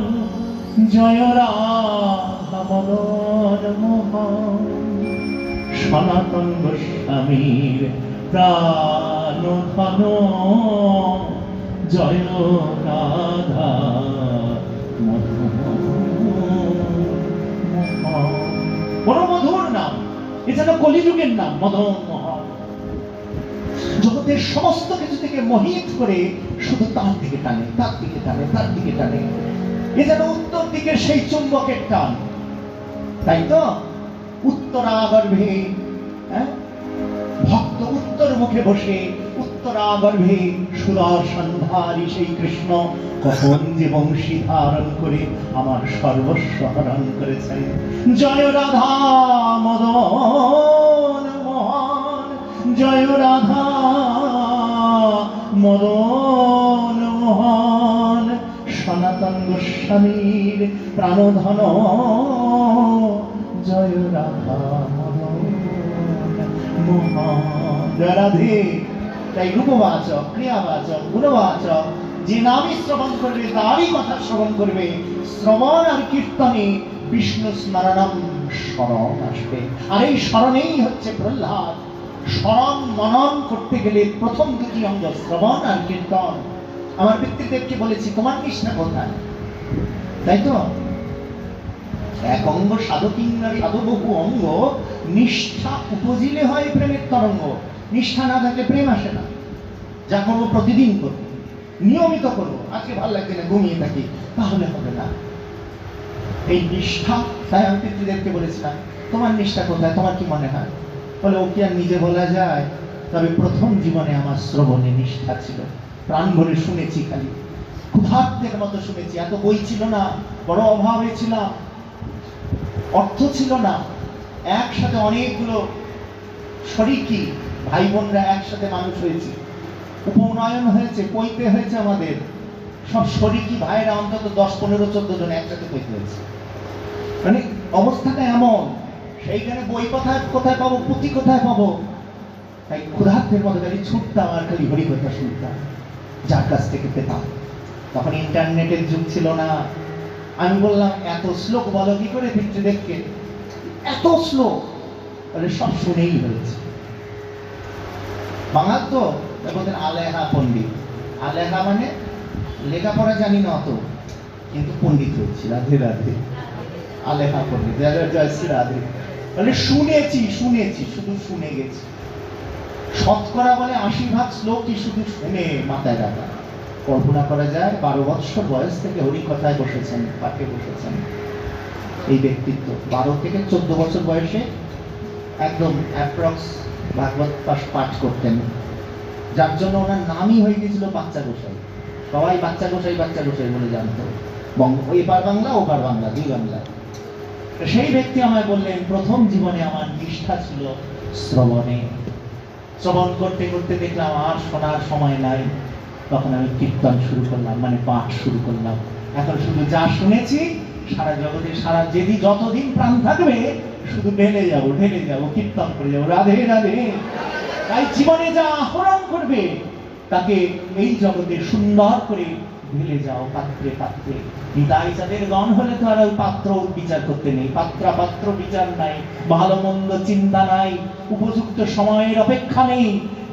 জয় রাধা মদন মোহন। সনাতন গোস্বামীর প্রাণ ধন, জয় রাধা মদন মোহন। বড় মধুর নাম, এছাড়া কলিযুগের নাম মদন মোহন। জগতের সমস্ত কিছু থেকে মোহিত করে শুধু তার দিকে টানে, তার দিকে টানে, তার দিকে টানে। এ যেন উত্তর দিকের সেই চুম্বকের টান, তাই তো উত্তরাগর্ভে ভক্ত উত্তর মুখে বসে উত্তরাগর্ভে সুদর্শনধারী সেই কৃষ্ণ কখন যে বংশী ধারণ করে আমার সর্বস্ব হরণ করেছেন। জয় রাধা মদন মোহন, জয় রাধা মদন মোহন। সনাতন গোস্বামীর প্রাণধন, জয় রাধা মদন মোহন। জয় রাধে। তাই রূপবাচক, ক্রিয়াবাচক, গুণবাচক যে নামই শ্রবণ করবে, তারই কথা শ্রবণ করবে। শ্রবণ আর কীর্তনে বিষ্ণু স্মরণম স্মরণ আসবে। আর এই স্মরণেই হচ্ছে প্রহ্লাদ। স্মরণ মনন করতে গেলে প্রথম দুটি অঙ্গ শ্রবণ আর কীর্তন। আমার পিতৃদেবকে বলেছি, তোমার নিষ্ঠা কোথায়? তাই তো এক অঙ্গ সাধকিংরা সাধু বহু অঙ্গ, নিষ্ঠা উপজিলে হয় প্রেমের তরঙ্গ। নিষ্ঠা না থাকলে প্রেম আসে না। যা করবো প্রতিদিন করবো, নিয়মিত করবো। আজকে ভালো লাগছে না, ঘুমিয়ে থাকি, তাহলে হবে না। এই নিষ্ঠা, তাই আমি পিতৃদেবকে বলেছিলাম, তোমার নিষ্ঠা কোথায়? তোমার কি মনে হয়? বলে, ও কি আর নিজে বলা যায়? তবে প্রথম জীবনে আমার শ্রবণে নিষ্ঠা ছিল। প্রাণ ভরে শুনেছি, খালি ক্ষুধার্তের মতো শুনেছি। এত বই ছিল না, বড় অভাবে ছিলাম, অর্থ ছিল না। একসাথে অনেকগুলো শরিকি ভাই বোনরা একসাথে মানুষ হয়েছে, উপনয়ন হয়েছে, পৈতে হয়েছে। আমাদের সব শরিকি ভাইরা অন্তত 10-15-14 জন একসাথে পৈতে হয়েছে। মানে অবস্থাটা এমন, সেইখানে বই কোথায় কোথায় পাবো, পুঁথি কোথায় পাবো? তাই ক্ষুধার্তের মতো খালি ছুটতাম আর খালি হরি কথা শুনতাম, যার কাছ থেকে পেতাম। তখন ইন্টারনেটের যুগ ছিল না। আমি বললাম এত শ্লোক বলো কি করে পিতৃদেবকে, এত শ্লোক বলে সব শুনেই হয়েছে। বাঙাল তো বলতেন আলেহা পণ্ডিত। আলেহা মানে লেখাপড়া জানি না অত, কিন্তু পণ্ডিত হয়েছি। রাধে রাধে। আলেহা পণ্ডিত, জয়শ্রী রাধে। বলে শুনেছি শুনেছি, শুধু শুনে গেছি। শতকরা বলে ৮০ ভাগ শ্লোকই শুধু শুনে মাথায় রাখা। কল্পনা করা যায় ১২ বৎসর বয়স থেকে হরিকথায় বসেছেন, পাঠে বসেছেন এই ব্যক্তিত্ব। ১২ থেকে ১৪ বছর বয়সে একদম অ্যাপ্রক্স ভাগবত পাঠ করতেন, যার জন্য ওনার নামই হয়ে গেছিল বাচ্চা গোসাই। সবাই বাচ্চা গোসাই বাচ্চা গোসাই বলে জানতো, এপার বাংলা ওপার বাংলা, দুই বাংলা। সেই ব্যক্তি আমায় বললেন, প্রথম জীবনে আমার নিষ্ঠা ছিল শ্রবণে। শ্রবণ করতে করতে দেখলাম আর শোনার সময় নাই, তখন আমি কীর্তন শুরু করলাম, মানে পাঠ শুরু করলাম। এখন শুধু যা শুনেছি সারা জগতে, সারা যেদিন যতদিন প্রাণ থাকবে শুধু ঢেলে যাবো কীর্তন করে যাবো, রাধে রাধে। তাই জীবনে যা আহরণ করবে তাকে এই জগতে সুন্দর করে ঢেলে যাও পাত্রে পাত্রে। নিতাই যাদের গণ হলে তো আর ওই পাত্র বিচার করতে নেই, পাত্র বিচার নাই, ভালো মন্দ চিন্তা নাই, উপযুক্ত সময়ের অপেক্ষা নেই।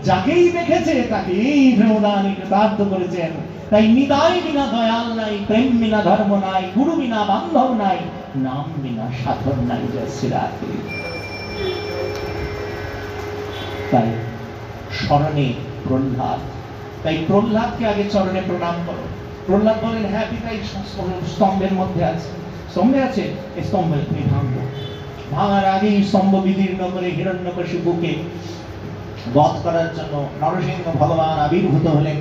যাকেই দেখেছে তাকেই প্রেমদানে কৃতার্থ করেছেন। তাই নিতাই বিনা দয়াল নাই, প্রেম বিনা ধর্ম নাই, গুরু বিনা বান্ধব নাই, নাম বিনা সাধন নাই। জয়শ্রী রাধে। তাই স্মরণে প্রহ্লাদ, তাই প্রহ্লাদকে আগে চরণে প্রণাম করো। প্রহ্লাদ বলেন, হ্যাঁ পিতাই স্তম্ভের মধ্যে আছে। স্তম্ভে আছে, এই স্তম্ভে তুমি ভাঙবো। ভাঙার আগেই স্তম্ভ বিদীর্ণ করে হিরণ্যকশিপুকে বধ করার জন্য নরসিংহ ভগবান আবির্ভূত হলেন।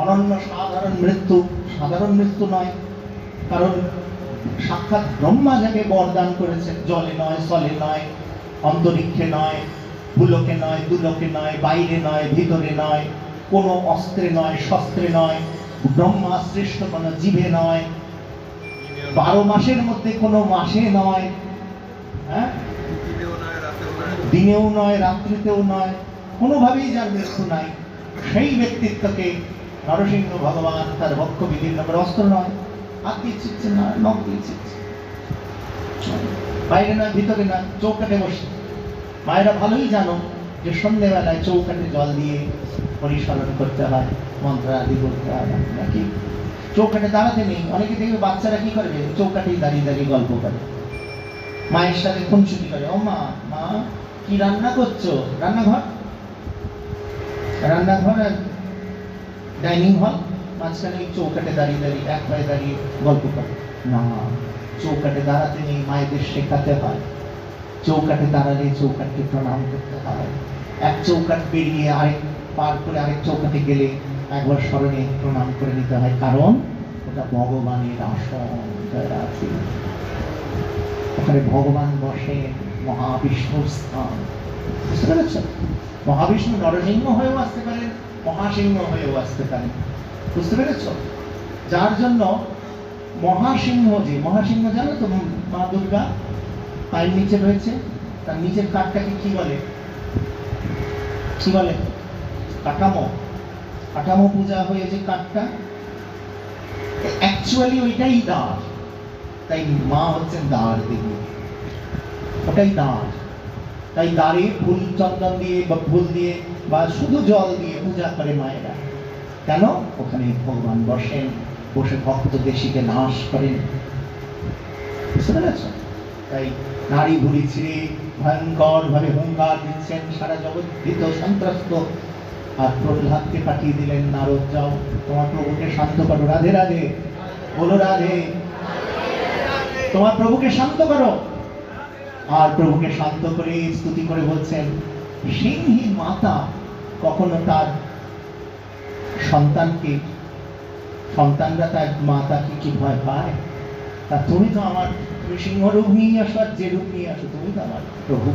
অনন্য সাধারণ মৃত্যু, সাধারণ মৃত্যু নয়, কারণ সাক্ষাৎ ব্রহ্মা যাকে বরদান করেছেন, জলে নয়, স্থলে নয়, অন্তরিক্ষে নয়, ভূলোকে নয়, দুলোকে নয়, বাইরে নয়, ভিতরে নয়, কোনো অস্ত্রে নয়, শস্ত্রে নয়, ব্রহ্মা শ্রেষ্ঠ কোনো জীবে নয়, 12 মাসের মধ্যে কোনো মাসে নয়, হ্যাঁ, দিনেও নয়, রাত্রিতেও নয়, কোনোভাবেই যার মৃত্যু নাই, সেই ব্যক্তিত্বকে নরসিংহ ভগবান তার বক্ষ বিদীর্ণ করে, অস্ত্র নয়, হাত দিয়ে ছিটছে না, নখ দিয়ে ছিটছে, বাইরে নয়, ভিতরে নয়, চৌকাঠে বসে। মায়েরা ভালোই জানো যে সন্ধ্যেবেলায় চৌকাঠে জল দিয়ে পরিস্মরণ করতে হয়, মন্ত্র আদি করতে হয়, নাকি চৌকাঠে দাঁড়াতে নেই। অনেকে দেখবে বাচ্চারা কি করবে, চৌকাঠেই দাঁড়িয়ে দাঁড়িয়ে গল্প করে, মায়ের সাথে খুনসুটি করে। ও মা, মা কি রান্না করছো? রান্নাঘর আর ডাইনিং হল, মাঝখানে চৌকাঠে দাঁড়িয়ে দাঁড়িয়ে এক পায়ে দাঁড়িয়ে গল্প করে। না, চৌকাঠে দাঁড়াতে নেই, মায়েদের শেখাতে হয়। চৌকাঠে দাঁড়ালে চৌকাঠকে প্রণাম করতে হয়। এক চৌকাঠ পেরিয়ে আরেক পার করে আরেক চৌকাঠে গেলে একবার স্মরণে প্রণাম করে নিতে হয়, কারণ ওটা ভগবানের আসন আছে, ওখানে ভগবান বসেন, মহাবিষ্ণুর স্থান। বুঝতে পেরেছ? মহাবিষ্ণু নরসিংহ হয়েও আসতে পারেন, মহাসিংহ হয়েও আসতে পারেন। বুঝতে পেরেছ? যার জন্য মহাসিংহ, যে মহাসিংহ জানো তো, মা দুর্গা পায়ের নিচে রয়েছে, তার নিচের কাঠটাকে কি বলে? কি বলে? কাঠামো। কাঠামো পূজা হয়ে যে কাঠটা, অ্যাকচুয়ালি ওইটাই দ্বার। তাই মা হচ্ছেন দ্বার দেবী, ওটাই দ্বার। তাই দ্বারে ফুল চন্দন দিয়ে বা ফুল দিয়ে বা শুধু জল দিয়ে পূজা করে মায়েরা। কেন? ওখানে ভগবান বসেন, বসে ভক্ত দেশীকে নাশ করেন। বুঝতে পেরেছ? তাই নারী ভুড়ি ছিঁড়ে ভয়ঙ্কর ভাবে হুঙ্কার দিচ্ছেন, সারা জগৎ ভীত সন্ত্রস্ত। আর প্রহ্লাদকে পাঠিয়ে দিলেন, নারদ যাও তোমার প্রভুকে শান্ত করো। রাধে রাধে বলো, রাধে। তোমার প্রভুকে শান্ত করো। আর প্রভুকে শান্ত করে স্তুতি করে বলছেন, সিংহী মাতা কখনো তার সন্তানকে, সন্তানরা তার মাতাকে কি ভয় পায়? তা তুমি তো আমার, তুমি সিংহ রূপ নিয়ে আসো আর যে রূপ নিয়ে আসো, তুমি তো আমার প্রভু,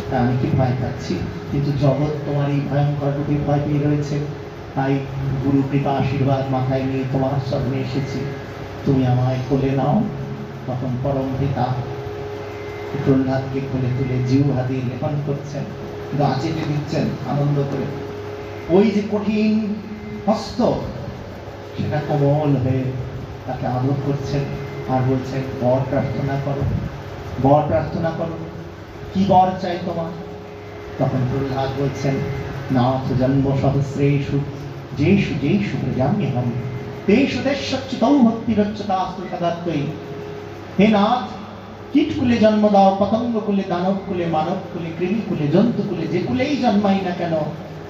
তা আমি কি ভয় পাচ্ছি? কিন্তু জগৎ তোমার এই ভয়ঙ্কর রূপে ভয় পেয়ে রয়েছে। তাই গুরু কৃপা আশীর্বাদ মাথায় নিয়ে তোমার চরণে এসেছি, তুমি আমায় কোলে নাও। তখন পরম পিতা প্রহ্লাদকে কোলে তুলে জিহ্বা দিয়ে লেপন করছেন, গাছেতে দিচ্ছেন আনন্দ করে। ওই যে কঠিন হস্ত, সেটা কোমল হয়ে তাকে আদর করছেন আর বলছেন বর প্রার্থনা করো, বর প্রার্থনা করো, কি বর চাই তোমার? তখন প্রহ্লাদ বলছেন নাথ জন্ম সহস্রেষু যেষু যেষু প্রজাম্যহম তেষু তেষচ্যুতৌ ভক্তিরচ্যুতাস্তু সদাত্তয়ী। হে নাথ, কীটকুলে জন্ম দাও, পতঙ্গ কুলে, দানব কুলে, মানব কুলে, কৃমি কুলে, জন্তু কুলে, যে কুলেই জন্মাই না কেন,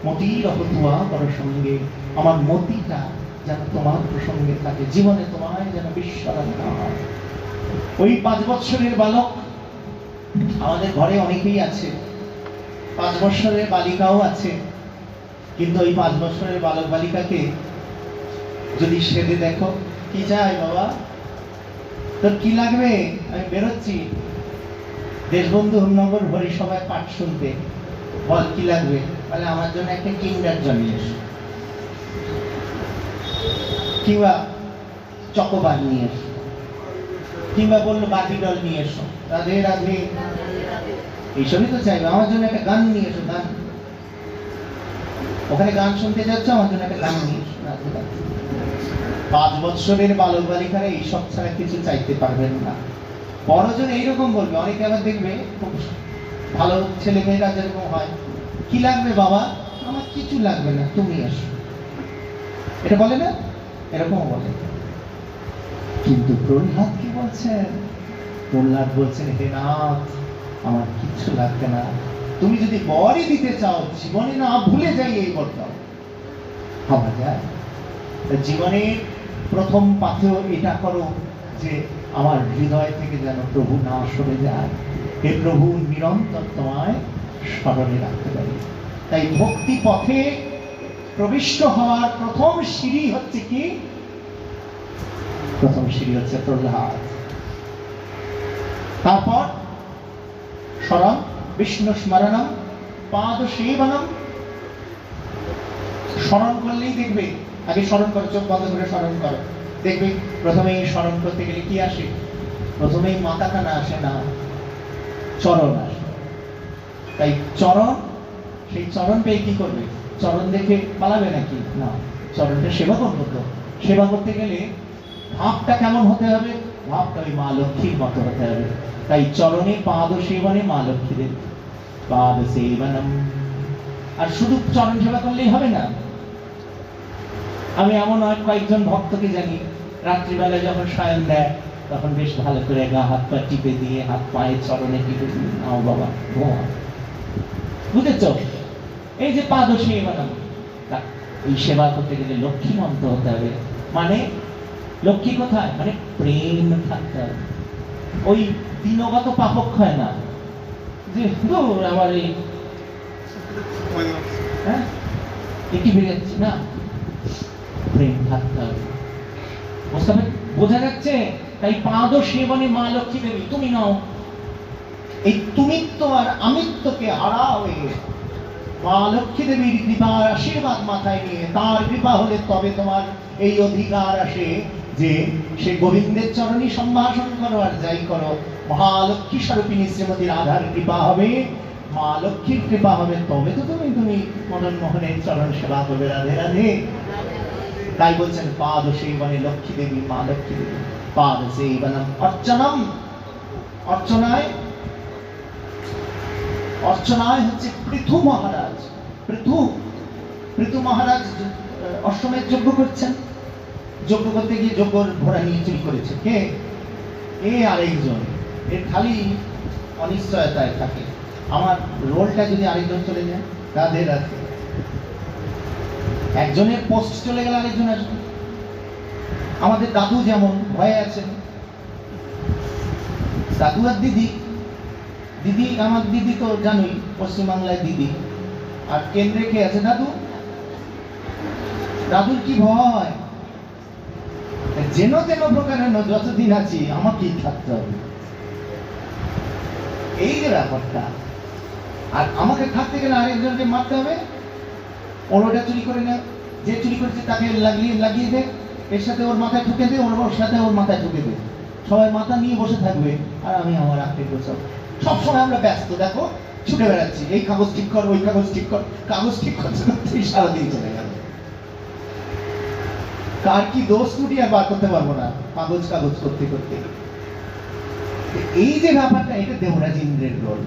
মতির অপতুয়া বড় সঙ্গে, আমার মতিটা যেন তোমার প্রসঙ্গে থাকে, জীবনে তোমায় যেন বিস্মরণ না হয়। ওই 5 বৎসরের বালক আমাদের ঘরে অনেকেই আছে, 5 বৎসরের বালিকাও আছে, কিন্তু ওই 5 বৎসরের বালক বালিকাকে যদি সেদে দেখো, কি চাই বাবা, তোর কি লাগবে? আমি বেরোচ্ছি দেশবন্ধু নগর ভরি সবাই পাঠ শুনতে, বল কি লাগবে? বলে আমার জন্য একটা কিন্ডার জয় নিয়ে এসো, কিংবা চকোবার নিয়ে এসো, কিংবা বললো বার্বি ডল নিয়ে এসো, রাধে রাধে, এইসবই তো চাইবে। আমার জন্য একটা গান নিয়ে এসো, গান, ওখানে গান শুনতে যাচ্ছ, আমার জন্য একটা গান নিয়ে এসো, রাধে রাধে। 5 বৎসরের বালক বালিকারা এইসব ছাড়া কিছু চাইতে পারবেন না। বড়জন এইরকম বলবে, অনেকে আবার দেখবে খুব ভালো ছেলে মেয়েরা যেরকম হয়, কি লাগবে বাবা? আমার কিছু লাগবে না, তুমি এসো, এটা বলে না, এরকম বলে। কিন্তু প্রহ্লাদ কি বলছেন? প্রহ্লাদ বলছেন হে নাথ, আমার কিছু লাগবে না, তুমি যদি বরই দিতে চাও, জীবনে না ভুলে যাই এই বর দাও। ভাবা যায়? জীবনের প্রথম পাথেও এটা করো যে আমার হৃদয় থেকে যেন প্রভু না সরে যায়, হে প্রভু নিরন্তর তোমায় স্মরণে রাখতে পারি। তাই ভক্তি পথে প্রবিষ্ট হওয়ার প্রথম সিঁড়ি হচ্ছে কি? প্রথম সিঁড়ি হচ্ছে প্রহ্লাদ। তারপর স্মরণ, বিষ্ণু স্মরণম, পাদ সেবনম। স্মরণ করলেই দেখবে, আগে স্মরণ করো, চোখ বন্ধ করে স্মরণ করো, দেখবে প্রথমেই স্মরণ করতে গেলে কি আসে? প্রথমেই মাথা কানা আসে না, চরণ আসে। তাই চরণ, সেই চরণ পেয়ে কি করবে? চরণ দেখে পালাবে নাকি? না, চরণটা সেবা করবো তো। সেবা করতে গেলে ভাবটা কেমন হতে হবে? ভাবটা ওই মা লক্ষ্মীর মতো হতে হবে। তাই চরণে পাদ সেবনে মা লক্ষ্মীদের পাদ সেবনম। আর শুধু চরণ সেবা করলেই হবে না। আমি এমন কয়েকজন ভক্তকে জানি, রাত্রিবেলা যখন শয়ন দেয় তখন বেশ ভালো করে গা হাত পা টিপে দিয়ে, হাত পায়ে চরণে টিপে দিয়ে, নাও বাবা ঘুমা। বুঝেছ? এই যে পাদ সেবনম, এই সেবা করতে গেলে লক্ষ্মী মন্ত্র হতে হবে। মানে লক্ষ্মী কোথায়? মানে প্রেম থাকতে হবে। ওই দিনগত পাপক্ষয় না যে আমার এই একটি বেরোচ্ছি না, প্রেম থাকতে হবে। বুঝতে হবে? বোঝা যাচ্ছে? তাই পাদ সেবনে মা লক্ষ্মী দেবী, তুমি নাও। এই তুমিত্ব আর আমিত্বকে হারাও, মা লক্ষ্মী দেবীর কৃপা আশীর্বাদ মাথায় নিয়ে, তার কৃপা হলে তবে তোমার এই অধিকার আসে যে সে গোবিন্দের চরণী সম্ভাষণ করো আর যাই করো, মহালক্ষ্মী স্বরূপিণী শ্রীমতী রাধার কৃপা হবে, মা লক্ষ্মীর কৃপা হবে, তবে তো তুমি মদন মোহনের চরণ সেবা করবে। রাধে রাধে। তাই বলছেন পাদ সেবনে লক্ষ্মী দেবী, মা লক্ষ্মী দেবী, পাদ সেবনম অর্চনম। অর্চনায়, অর্চনায় হচ্ছে পৃথু মহারাজ। পৃথু মহারাজ অশ্বমেধ যজ্ঞ করছেন, যজ্ঞ করতে গিয়ে যজ্ঞর ঘোড়া নিয়ে চুরি করেছে। কে? এ আরেকজন। এর খালি অনিশ্চয়তায় থাকে, আমার রোলটা যদি আরেকজন চলে যায়। রাধে রাধে। একজনের পোস্ট চলে গেলে আরেকজন আসবে। আমাদের দাদু যেমন ভয়ে আছেন, দাদু আর দিদি, দিদি আমার দিদি তো জানোই, পশ্চিমবাংলায় দিদি, আর কেন্দ্রে কে আছে? দাদু। দাদুর কি ভয়? যেন তেন প্রকারের যতদিন আছি আমাকেই থাকতে হবে, এই যে ব্যাপারটা। আর আমাকে থাকতে গেলে আরেকজনকে মারতে হবে, ওটা চুরি করে নেয়, যে চুরি করেছে তাকে লাগিয়ে দে, এর সাথে ওর মাথায় ঠুকে দে, ওর সাথে ওর মাথায় ঠুকে দে, সবাই মাথা নিয়ে বসে থাকবে আর আমি আমার আঁকড়ে বসে। সবসময় আমরা ব্যস্ত, দেখো ছুটে বেড়াচ্ছি, এই কাগজ ঠিক কর, ওই কাগজ ঠিক কর, কাগজ ঠিক করতে করতে সারাদিন চলে গেল। কার কি দোষ ত্রুটি আর বার করতে পারবো না, কাগজ কাগজ করতে করতে। এই যে ব্যাপারটা, এটা দেবরাজ ইন্দ্রের রোল।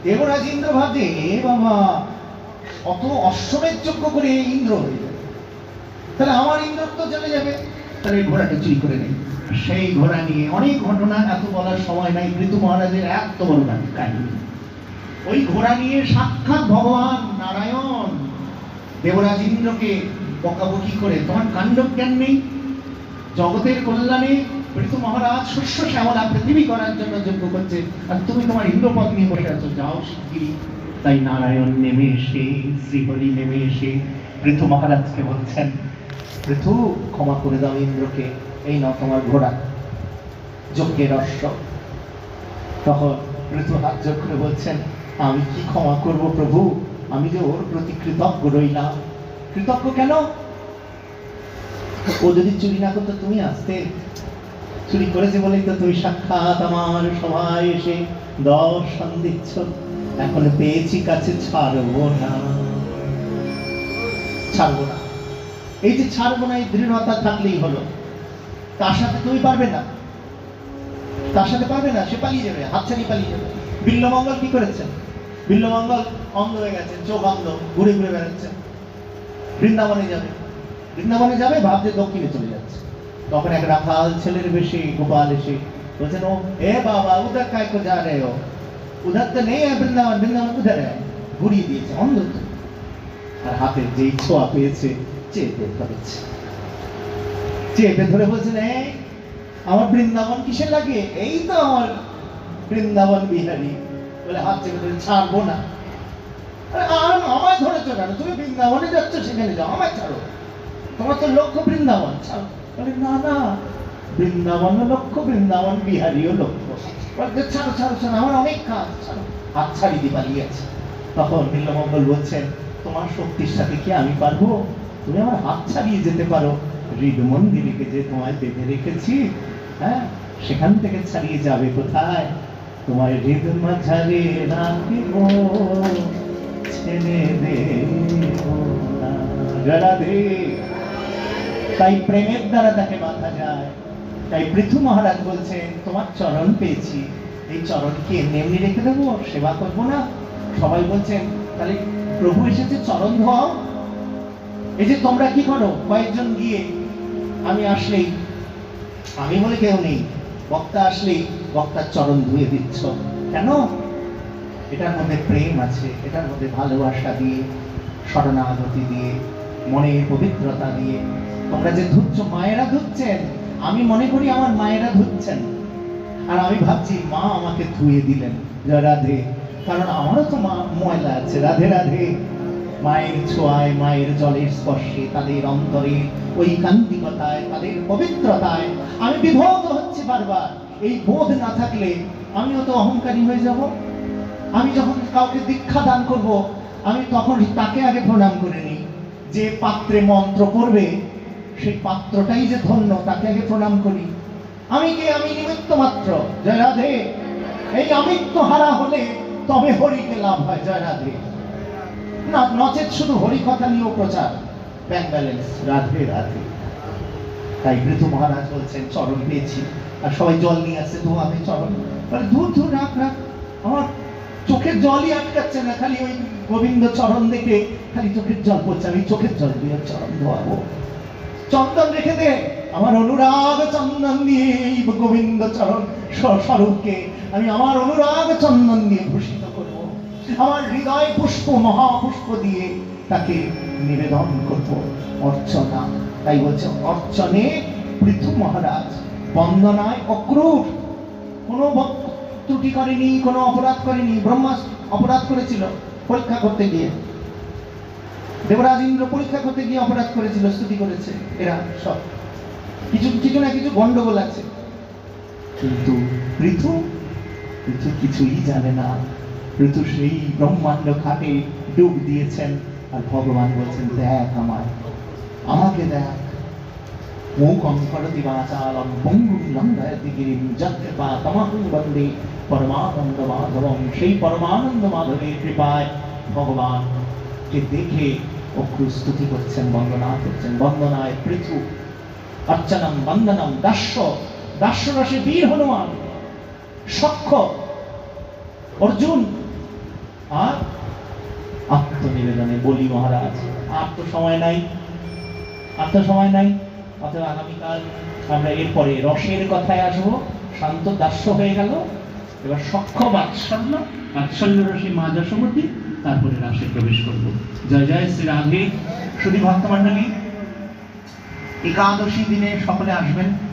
দেবরাজ ইন্দ্র ভাবছে, এ বাবা অত অশ্বমেধ যজ্ঞ করে ইন্দ্র হয়ে যাবে, তাহলে আমার ইন্দ্রত্ব চলে যাবে, তাহলে এই ঘোড়াটা চুরি করে নেই। সেই ঘোড়া নিয়ে অনেক ঘটনা, এত বলার সময় নাই। পৃথু মহারাজের এত বড় কাহিনী। ওই ঘোড়া নিয়ে সাক্ষাৎ ভগবান নারায়ণ দেবরাজ ইন্দ্রকে বকাবকি করে, তোমার কাণ্ড জ্ঞান নেই, জগতের কল্যাণে পৃথু মহারাজ শস্য শ্যামলা পৃথিবী করার জন্য যজ্ঞ করছে, আর তুমি তোমার ইন্দ্রপদ নিয়ে বসে আছো, যাও শিগগিরি। তাই নারায়ণ নেমে এসে, শ্রীহরি নেমে এসে পৃথু মহারাজকে বলছেন, পৃথু ক্ষমা করে দাও ইন্দ্রকে, এই নাও তোমার ঘোড়া, যজ্ঞের অশ্ব। তখন পৃথু হাত যোগ করে বলছেন, আমি কি ক্ষমা করব প্রভু, আমি যে ওর প্রতি কৃতজ্ঞ রইলাম। কৃতজ্ঞ কেন? ও যদি চুরি না করতো তুমি আসতে, চুরি করেছে বলেই তো তুমি সাক্ষাৎ আমার সভায় এসে দর্শন দিচ্ছ। এখন পেয়েছি কাছে, ছাড়বো না, ছাড়বো না। এই যে ছাড়বো না, এই দৃঢ়তা থাকলেই হলো। তার সাথে তুমি পারবে না, তার সাথে পারবে না, সে পালিয়ে যাবে, হাতছাড়ি পালিয়ে যাবে। বিল্লমঙ্গল কি করেছেন? বিল্লমঙ্গল অন্ধ হয়ে গেছেন, চোখ অন্ধ, ঘুরে ঘুরে বেড়াচ্ছেন। বৃন্দাবনে যাবে, বৃন্দাবনে যাবে, ভাবছে দক্ষিণে চলে যাচ্ছে। তখন এক রাখাল ছেলের বেশি গোপাল এসে বলছেন, ও এ বাবা উধার কায় কো যা রে হো, উধার তো নেই বৃন্দাবন, বৃন্দাবন উধার ঘুরিয়ে দিয়েছে, অন্ধ তো। আর হাতের যেই ছোঁয়া পেয়েছে চেপে ধরেছে, চেপে ধরে বলছেন, এই আমার বৃন্দাবন কিসে লাগে, এই তো আমার বৃন্দাবন বিহারী। বলে হাত চেপে ধরে, ছাড়বো না। আমায় ধরেছো কেন? তুমি বৃন্দাবনে যাচ্ছ, সেখানে যাও, আমায় ছাড়ো, তোমার তো লক্ষ্য বৃন্দাবন, ছাড়ো। বলে না না, বৃন্দাবন লক্ষ্য, বৃন্দাবন বিহারীও লক্ষ্য। বলতে ছাড়ো ছাড়ো ছাড়ো, আমার অনেক কাজ, ছাড়ো। হাত ছাড়ি দিয়ে পালিয়ে আছে। তখন বিল্লমঙ্গল বলছেন, তোমার শক্তির সাথে কি আমি পারবো? তুমি আমার হাত ছাড়িয়ে যেতে পারো, হৃদ মন্দিরকে যে তোমায় বেঁধে রেখেছি, হ্যাঁ, সেখান থেকে ছাড়িয়ে যাবে কোথায়? তোমার হৃদ মাঝারে রাখিব, ছেড়ে দেব না। রাধে। তাই প্রেমের দ্বারা তাকে বাঁধা যায়। তাই পৃথু মহারাজ বলছেন, তোমার চরণ পেয়েছি, এই চরণকে এমনি এমনি রেখে দেবো, সেবা করবো না? সবাই বলছেন, তাহলে প্রভু এসেছে, চরণ ধোয়াও। এই যে তোমরা কি করো, কয়েকজন গিয়ে, আমি আসলেই, আমি বলে কেউ নেই, বক্তা আসলেই বক্তার চরণ ধুয়ে দিচ্ছ কেন? এটার মধ্যে প্রেম আছে, এটার মধ্যে ভালোবাসা দিয়ে, শরণাগতি দিয়ে, মনের পবিত্রতা দিয়ে তোমরা যে ধুচ্ছ, মায়েরা ধুচ্ছেন, আমি মনে করি আমার মায়েরা ধুচ্ছেন, আর আমি ভাবছি মা আমাকে ধুয়ে দিলেন। রাধে। কারণ আমারও তো মা ময়লা আছে। রাধে রাধে। মায়ের ছোঁয়ায়, মায়ের জলের স্পর্শে, তাদের অন্তরে ওই কান্তিকতায়, তাদের পবিত্রতায় আমি বিভোগ হচ্ছে বারবার। এই বোধ না থাকলে আমিও তো অহংকারী হয়ে যাব। আমি যখন কাউকে দীক্ষা দান করব, আমি তখন তাকে আগে প্রণাম করে নিই। যে পাত্রে মন্ত্র পড়বে, সেই পাত্রটাই যে ধন্য, তাকে আগে প্রণাম করি। আমি কে? আমি নিমিত্ত মাত্র। জয় রাধে। এই আমিত্ব হারা হলে তবে হরিকে লাভ হয়। জয় রাধে। না নচেত শুধু হরি কথা নিয়েও প্রচার, ব্যাংক ব্যালেন্স। রাধে রাধে। তাই পৃথু মহারাজ বলছেন, চরণ পেয়েছি। আর সবাই জল নিয়ে আসছে, তো আমি চরণ, বলে ধূর ধূর, রাখ রাখ, আমার চোখের জলই আটকাচ্ছে না, খালি ওই গোবিন্দ চরণ দেখে খালি চোখের জল পড়ছে, আমি চোখের জল দিয়ে চরণ ধোয়াবো। চন্দন রেখে দে, আমার অনুরাগ চন্দন দিয়ে এই গোবিন্দ চরণ স্বরূপকে আমি আমার অনুরাগ চন্দন দিয়ে ভূষিত করব। আমার হৃদয় পুষ্প, মহাপুষ্প দিয়ে তাকে নিবেদন করব, অর্চনা। তাই বলছে, অর্চনে পৃথু মহারাজ, বন্দনায় অক্রূর। কোনো ত্রুটি করেনি, কোনো অপরাধ করেনি। ব্রহ্মা অপরাধ করেছিল পরীক্ষা করতে গিয়ে, দেবরাজ ইন্দ্র পরীক্ষা করতে গিয়ে অপরাধ করেছিল, স্তুতি করেছে। এরা সব কিছু কিছু না কিছু গন্ডগোল আছে, কিন্তু পৃথু কিছুই জানে না। পৃথু সেই ব্রহ্মাণ্ড ঘাটে ডুব দিয়েছেন, আর ভগবান বলছেন, দেখ আমাকে দেখ। মুখং করতি বাচালং পঙ্গুং লঙ্ঘয়তি গিরিম যৎকৃপাতমহং বন্দে পরমানন্দ মাধবম। সেই পরমানন্দ মাধবের কৃপায় ভগবানকে দেখে অক্রু স্তুতি করছেন, বন্দনা করছেন। বন্দনায় পৃথু অর্চনম বন্দনম দাস্য, দাস্য রসে বীর হনুমান, সখ্য অর্জুন, আর আত্মনিবেদনে বলি মহারাজ। আর তো সময় নাই, আর তো সময় নাই। অতএব আগামীকাল আমরা এরপরে রসের কথায় আসবো। শান্ত দাস্য হয়ে গেল, এবার সখ্য বাৎসল্য, বাৎসল্য রসে মা যশোমতী, তারপরে রাসে প্রবেশ করব। জয় জয় শ্রী রাধে। শুধু ভক্তমণ্ডলী, একাদশী দিনে সকলে আসবেন।